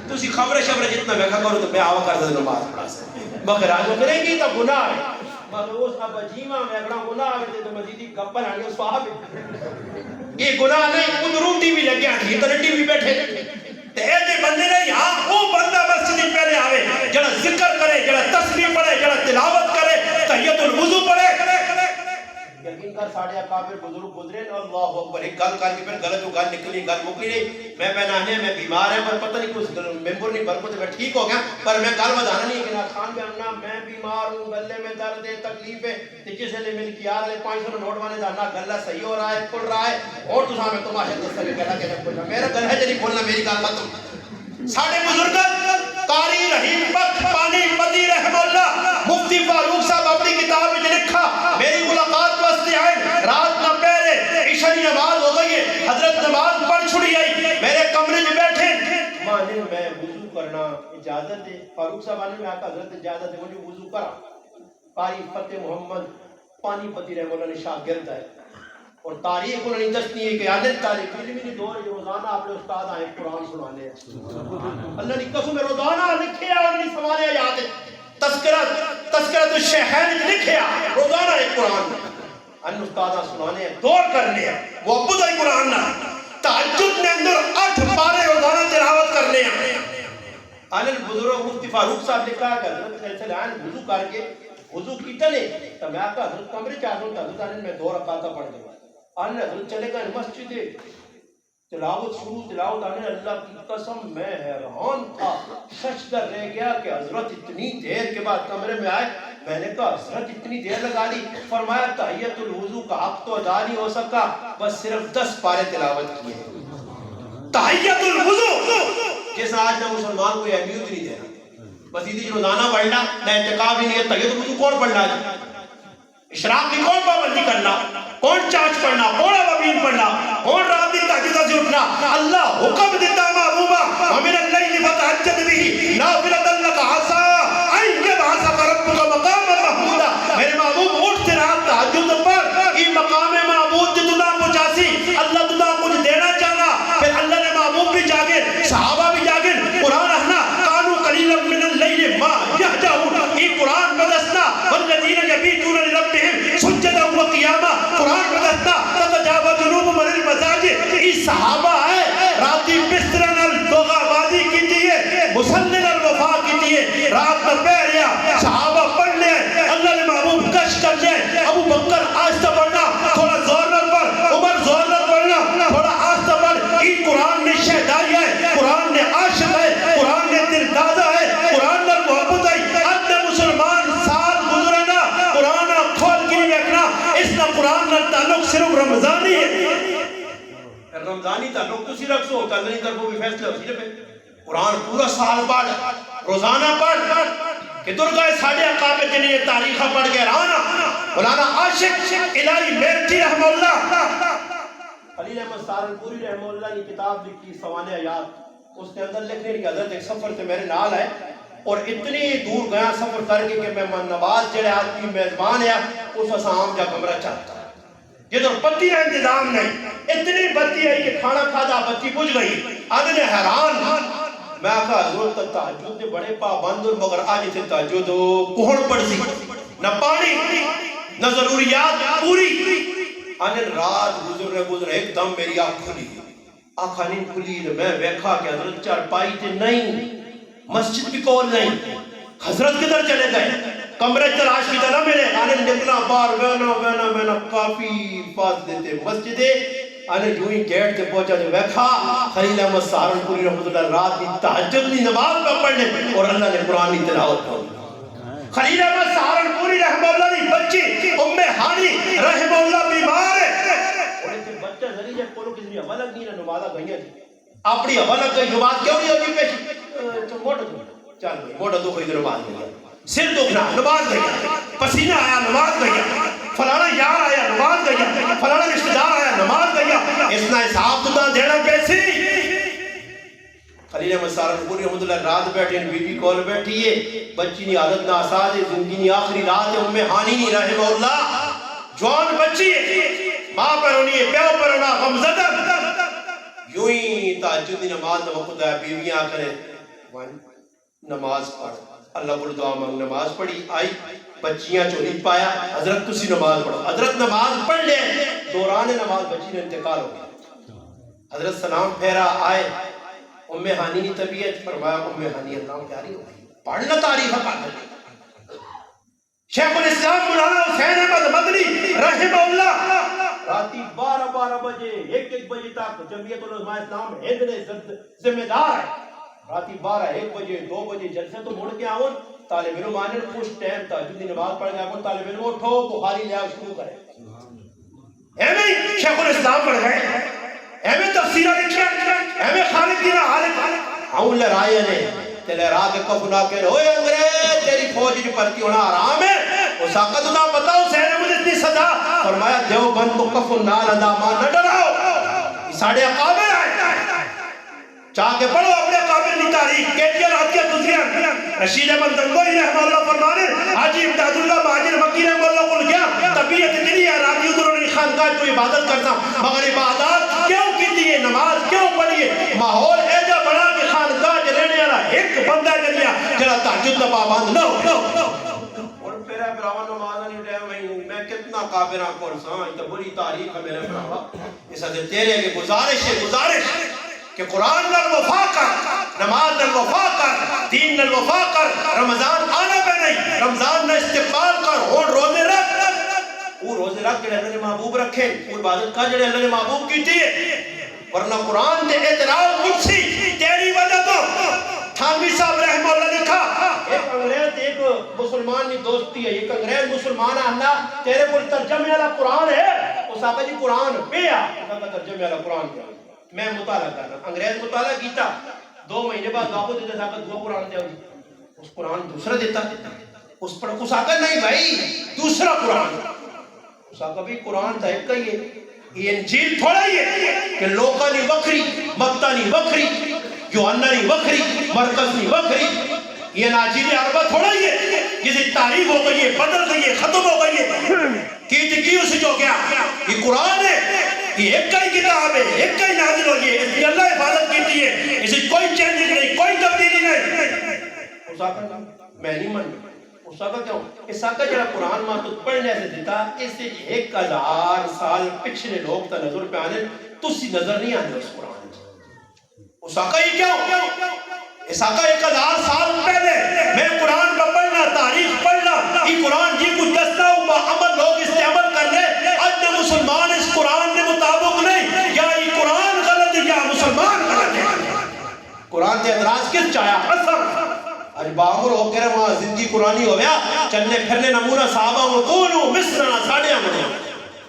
تسی خبر جتنا میں کرو تو میں آوا کر دے نماز پڑھا سے مگر آج کرے گی تو گناہ ہے مگر اس اب جیما میں اگلا گناہ ہے تو مسیحی گپن آ گیا صاحب یہ گناہ نہیں ادھروں ٹی وی لگیا تھی تو ٹی وی بیٹھے تے اے جے بندے نے یہاں وہ بندہ مسجد پہلے آوے جڑا ذکر کرے جڑا تسبیح پڑھے جڑا تلاوت کرے تحیت الوضو پڑھے یقین کر ساڑھے اکابر بزرگ گزرے اللہ اکبر ایک گل کر کے پھر غلط گل نکلی گل مکلی نہیں میں پہنانے میں بیمار ہے پر پتہ نہیں کچھ ممبر نہیں برکت میں ٹھیک ہو گیا پر میں گل بتانا نہیں کہ خان میں امنا میں بیمار ہوں گلے میں درد ہے تکلیف ہے جس لئے مل کی آر لے 500 نوٹ وانے جانا گلہ صحیح ہو رہا ہے کھل رہا ہے اور تو سامنے تماشا دستا بھی کہنا کہ کھلنا میرا گل ہے جنہیں کھولنا میری گل ختم ساڑھے بزرگت قاری رحیم بخت پانی پتی رحم اللہ مفتی فاروق صاحب اپنی کتاب میں لکھا میری ملاقات واسطے آئے رات نہ پہرے عشاء نماز ہو گئی ہے حضرت نماز پڑھ چھڑی آئی میرے کمرے میں بیٹھے مانے میں وضو کرنا اجازت ہے فاروق صاحب آنے میں آقا حضرت اجازت ہے مجھے وضو کرا قاری فتح محمد پانی پتی رحم اللہ نے شاگرد ہے اور تاریخ انہوں نے دستی ہے کہ عادت تاریخ علمی دور روزانہ اپنے استاد آئے قرآن سنانے ہیں اللہ نے قسم روزانہ لکھے اور نہیں سنوانے یاد ہے تذکرۃ الشیخین لکھے روزانہ ایک قرآن ان استاد سنانے ہیں دور کرنے ہیں وہ ابو دائی قرآن نہ تہجد میں اندر 8 پارے روزانہ تلاوت کرنے ہیں ان بزرگ مفتی فاروق صاحب لکھا ہے کہ حضرت علیہ السلام وضو کر کے وضو کیتا نہیں تو میں آقا حضرت کمرے چاہتا ہوں حضرت آنے میں 2 رکعتاں پڑھ دوں آنے حضرت چلے گئے مسجد تلاوت شروع تلاوت آنے اللہ کی قسم میں حیران تھا ششدر رہ گیا کہ حضرت اتنی دیر کے بعد کمرے میں آئے میں نے کہا حضرت اتنی دیر لگا دی فرمایا تحیت الوضو کا حق تو ادا نہیں ہو سکا بس صرف 10 پارے تلاوت کیے تحیت الوضو جیسا آج نہ مسلمان کوئی اہمیت نہیں دے رہا بس یہ روزانہ پڑھنا نہ اعتکاف ہی نہیں ہے تحیت الوضو کون پڑھنا ہے اشراق کی کون پابندی کرنا کون چاچ پڑھنا کون عوامین پڑھنا کون رات دن تہجد سے اٹھنا اللہ حکم دیتا محبوبہ ومن اللیل فتہجد بہ نافلۃ لک عسیٰ ان یبعثک ربک مقاما محمودا میرے محبوب اٹھتے رات تہجد پر یہ مقام معبود جتنا پہنچاسی اللہ تجھے کچھ دینا چاہنا پھر اللہ نے محبوب بھی جاگے صحابہ بھی جاگے قرآن رہنا کانوا قلیلا من اللیل ما یہجعون یہ قرآن بدسنا والذین یبیتون لربہم سجدا وقیاما قرآن بدسنا تتجاوز جنوبہم عن المضاجع یہ صحابہ ہے راتی بستر نال دوغا بازی کی دیئے مسلل الوفا کی دیئے رات میں پہریا صحابہ پڑھ لے اللہ نے محبوب کش کر لے ابو بکر آہستہ پڑھنا تھوڑا زور نہ پڑھ عمر زور نہ پڑھنا تھوڑا آہستہ پڑھ یہ قرآن نے شہدائی ہے قرآن نے عاشق ہے قرآن نے دلدادہ ہے قرآن نے محبت ہے ادھے مسلمان سال گزرنا قرآن کھول کے نہیں رکھنا اس کا قرآن کا تعلق صرف رمضانی ہے رمضانی تعلق تو صرف سو ہوتا نہیں کر وہ بھی فیصلہ ہو صرف قرآن پورا سال پڑھ روزانہ پڑھ کہ درگاہ ساڑھے اقابر کے لیے تاریخہ پڑھ گئے رانا مولانا عاشق الہی میرٹی رحمہ اللہ خلیل احمد سہارنپوری رحمہ اللہ یہ کتاب لکھی سوانح حیات اس کے اندر لکھنے کی حضرت ایک سفر سے میرے نال ہے اور اتنی دور گیا سفر کر کے کہ میں نواز جڑے آدمی میزبان ہے اس اسام جا کمرہ چاہتا جدھر بتی کا انتظام نہیں اتنی بتی ہے کہ کھانا کھادا بتی بجھ گئی آدھے حیران میں کہا حضرت تہجد دے بڑے پابند مگر آج سے تہجد کوہڑ پڑ سی نہ پانی نہ ضروریات پوری آنے رات گزر ایک دم میری آنکھ کھلی آخا نہیں کھلی تو میں ویکھا کہ حضرت چارپائی تے نہیں، مسجد بھی کول نہیں، حضرت کدھر چلے گئے؟ کمرے تلاش کی طرح ملے، آنے نکلا باہر وینا کافی فاصلے تے مسجد ہے، آنے جو ہی گیٹ تے پہنچا تو ویکھا خلیل احمد سہارنپوری رحمۃ اللہ رات کی تہجد کی نماز پہ پڑھنے اور اللہ نے قرآن کی تلاوت پڑھی۔ خلیل احمد سہارنپوری رحمۃ اللہ کی بچی ام ہانی رحمہ اللہ بیمار ہے، اور اسے بچہ ذریعہ کولو کسی حوالہ نہیں نہ نمازہ گئیاں تھی، اپنی حوالہ گئی نماز کیوں نہیں ہوگی پیش تو موٹا دو چل گئی، موٹا دو کوئی نماز گئی، سر دکھنا نماز گئی، پسینہ آیا نماز گئی، فلانا یار آیا نماز گئی، فلانا رشتہ دار آیا نماز گئی، اس نے حساب تو دینا پیسی۔ خلیل احمد سہارنپوری رحمۃ اللہ رات بیٹھے بی بی کول بیٹھی ہے، بچی نی حالت ناساز ہے، زندگی نی آخری رات ہے، ام ہانی نی رحمہ اللہ جوان بچی ہے، ماں پر ہونی ہے پیو پر ہونا غمزدہ، یوں ہی تہجد کی نماز کا وقت ہے، بیویاں کرے نماز پڑھ، اللہ کو دعا مانگ، نماز پڑھی، آئی بچیاں چولی پایا، حضرت تسی نماز پڑھو، حضرت نماز پڑھ لے، دوران نماز بچی نے انتقال ہو گیا، حضرت سلام پھیرا آئے، ام ہانی کی طبیعت، فرمایا ام ہانی اللہ پیاری ہو گئی، پڑھنا تاریخ قادر۔ شیخ الاسلام مولانا حسین احمد مدنی رحمہ اللہ راتی 12 بجے 1 بجے تک جمعیت العلماء اسلام ہند نے ذمہ دار ہے، راتی 1 بجے 2 بجے جلسے تو مڑ کے آؤں، طالب علم آنے کچھ ٹائم تہجد کی نماز پڑھ گیا، طالب علم اٹھو بخاری لیا شروع کرے، ایویں شیخ الاسلام پڑھ گئے، ایویں تفسیرہ لکھیا، ایویں خالد دینا حالت آؤں لہرائے نے تے لہرا کے کفنا کے ہوئے انگریز تیری فوج کی پرتی ہونا حرام ہے، اس آقت نہ پتا حسین نے مجھے اتنی سزا، فرمایا دیوبند کو کفن نال اندامان نہ ڈراؤ، ساڑھے اقابر آئے، چاہ کے پڑھو اپنے قابل کی تاریخ، کیجیاں رات کے گزریاں، رشید احمد گنگوہی رحمہ اللہ فرمانے، حاجی امداد اللہ مہاجر مکی رحمہ اللہ کو گیا، طبیعت جنی ہے راتی ادھر انہی خانقاہ کو عبادت کرتا، مگر عبادات کیوں کی دیئے، نماز کیوں پڑھیے، ماحول ایجا بڑا کہ خانقاہ جرہنے والا ایک بندہ جنیا جنہ تحجد نہ پابند نہ ہو، اور پیرا براوان نمازہ نہیں رہے ہوئی، میں کتنا قابرہ کون سا، یہ تو بڑی تاریخ ہے میرے براوہ، اس حضرت تیرے کے گزارش کہ قرآن نال وفا کر، نماز نال وفا کر، دین نال وفا کر، رمضان آنا پہ نہیں، رمضان نہ استقبال کر، اور روزے رکھ، وہ روزے رکھ جڑے اللہ نے محبوب رکھے، وہ عبادت کا جڑے اللہ نے محبوب کی تھی، ورنہ قرآن تے اعتراض مجھسی تیری وجہ تو تھانوی صاحب رحمہ اللہ لکھا، ایک انگریز ایک مسلمان کی دوستی ہے، ایک انگریز مسلمان آنا تیرے کو ترجمے والا قرآن ہے، اس آقا جی قرآن پہ آ، اس آقا ترجمے والا قرآن پہ آ، میں مطالعہ کرنا، انگریز مطالعہ کیتا، 2 مہینے بعد واپس دیتا تھا کہ 2 قرآن تے ہوگی، اس قرآن دوسرا دیتا، اس پر اس آقا نہیں بھائی دوسرا قرآن، اس آقا بھی قرآن تھا ایک ہی ہے، یہ انجیل تھوڑا ہی ہے کہ لوکا نہیں وکری، مکتا نہیں وکری، یوحنا نہیں وکری، مرکز نہیں وکری، یہ اناجیل عربہ تھوڑا ہی ہے، جسے تعریف ہو گئی ہے، بدل گئی ہے، ختم ہو گئی ہے، کی اسے جو گیا، یہ قرآن ہے، یہ ایک ہی کتاب ہے، ایک ہی نازل ہوئی ہے، اس کی اللہ حفاظت کیتی ہے، اسے کوئی چینج نہیں، کوئی تبدیلی نہیں، اس آقا میں نہیں من اس آقا کیوں؟ اس آقا جڑا قرآن ماں تو پڑھنے سے دیتا، اس سے 1000 سال پچھلے لوگ تا نظر پہ آنے، تسی نظر نہیں آنے اس قرآن اس آقا ہی کیوں؟ اس آقا 1000 سال پہلے میں قرآن کا پڑھنا، تاریخ پڑھنا، یہ قرآن جی کچھ دستا ہوا عمل لوگ اس سے عمل کر لے، اج مسلمان اس قرآن کے مطابق نہیں، یا یہ قرآن غلط ہے یا مسلمان غلط ہے، قرآن تے اعتراض کس چاہیا؟ اثر اج باہر ہو کے وہاں زندگی قرآنی ہو گیا، چلنے پھرنے نمونہ صحابہ کو کونو مصرنا ساڑھیاں منیا،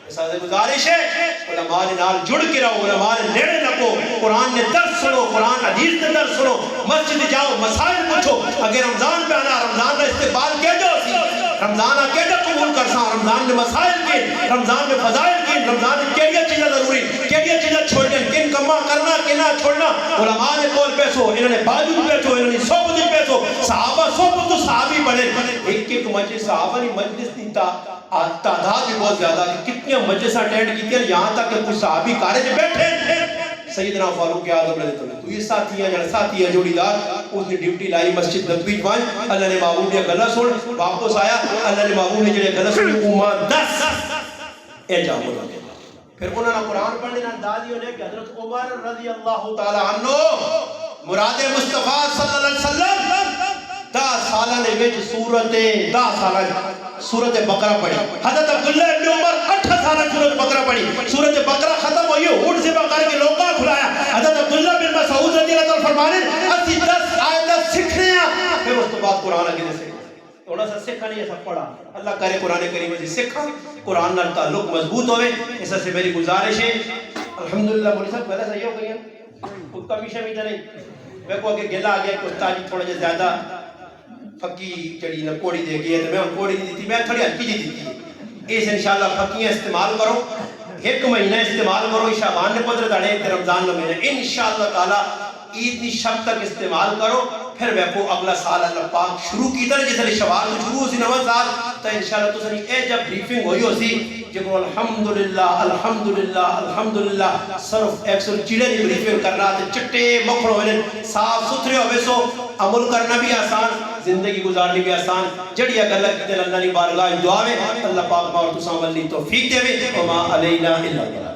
اس سے گزارش ہے علماء نال جڑ کے رہو، علماء نیڑے لگو، قرآن نے درس سنو، قرآن حدیث نے درس سنو، مسجد جاؤ، مسائل پوچھو، اگر رمضان پہ آنا رمضان کا استقبال کہہ جو سی، رمضان کہہ قبول کر سا، رمضان نے مسائل کی، رمضان میں فضائل کی، رمضان میں کیڑیاں چیزیں ضروری، کیڑیاں چیزیں چھوڑنا، کن کما کرنا کنا چھوڑنا، علماء نے کول پیسو، انہوں نے باجود پیسو، انہوں نے صحبت پیسو، صحابہ صحبت تو صحابی بڑے، ایک مجلس صحابہ نے مجلس نہیں تھا، تعداد بھی بہت زیادہ کہ کتنی مجلسیں اٹینڈ کی تھی، یہاں تک کہ کچھ صحابی کارج بیٹھے سیدنا فاروق اعظم رضی اللہ عنہ، تو یہ ساتھی ہیں جڑا ساتھی ہے جوڑی دار، اس نے ڈیوٹی لائی مسجد نبوی جوان، اللہ نے محبوب نے گلہ سن، واپس آیا، اللہ نے محبوب نے جڑے گلہ سن، اوما 10 اے جامو لگے، پھر انہوں نے قرآن پڑھنے نہ دادیوں نے کہ حضرت عمر رضی اللہ تعالی عنہ مراد مصطفیٰ صلی اللہ علیہ وسلم 10 سالہ نے وچ سورت بقرہ پڑھی. حضرت عبداللہ ابن عمر 8 سالہ سورت بقرہ پڑھی. سورت بقرہ ختم ہوئی اونٹ سے بقر کے لوگاں کھلایا. حضرت عبداللہ بن مسعود رضی اللہ تعالیٰ فرمانے اسی 10 آیت سیکھنے ہیں. پھر اس تو بعد قرآن اگے سے تھوڑا سا سیکھا نہیں ایسا پڑھا. اللہ کرے قرآن کریم سے سیکھا, قرآن نال تعلق مضبوط ہوئے. اس سے میری گزارش ہے. الحمدللہ مولی صاحب پہلے صحیح ہو گئی ہیں, کوئی کمی شمی تو نہیں. میں کو کہ گلا آ گیا کہ استاد جی تھوڑا جا زیادہ پکی چڑی نہ کوڑی دے گئی ہے تو میں ان کوڑی نہیں دیتی, میں تھوڑی ہلکی جی دیتی. اس انشاءاللہ پکیاں استعمال کرو, 1 مہینہ استعمال کرو. شعبان نے 15 داڑے تے رمضان میں مہینہ انشاءاللہ تعالی عید کی شب تک استعمال کرو. پھر ویکھو اگلا سال اللہ پاک شروع کیتا جس نے شوال تو شروع ہوسی نواں سال تو انشاءاللہ تو سنی اے جب بریفنگ ہوئی ہوسی جو الحمدللہ الحمدللہ الحمدللہ صرف 100 چیڑے دی بریفنگ کرنا تے چٹے مکھڑ ہوئے صاف ستھرے ہوئے سو عمل کرنا بھی آسان, زندگی گزارنی بھی آسان. جڑی گل کی اللہ دی بارگاہ دعا ہے اللہ پاک ماں اور تساں عمل دی توفیق دے وما علینا الا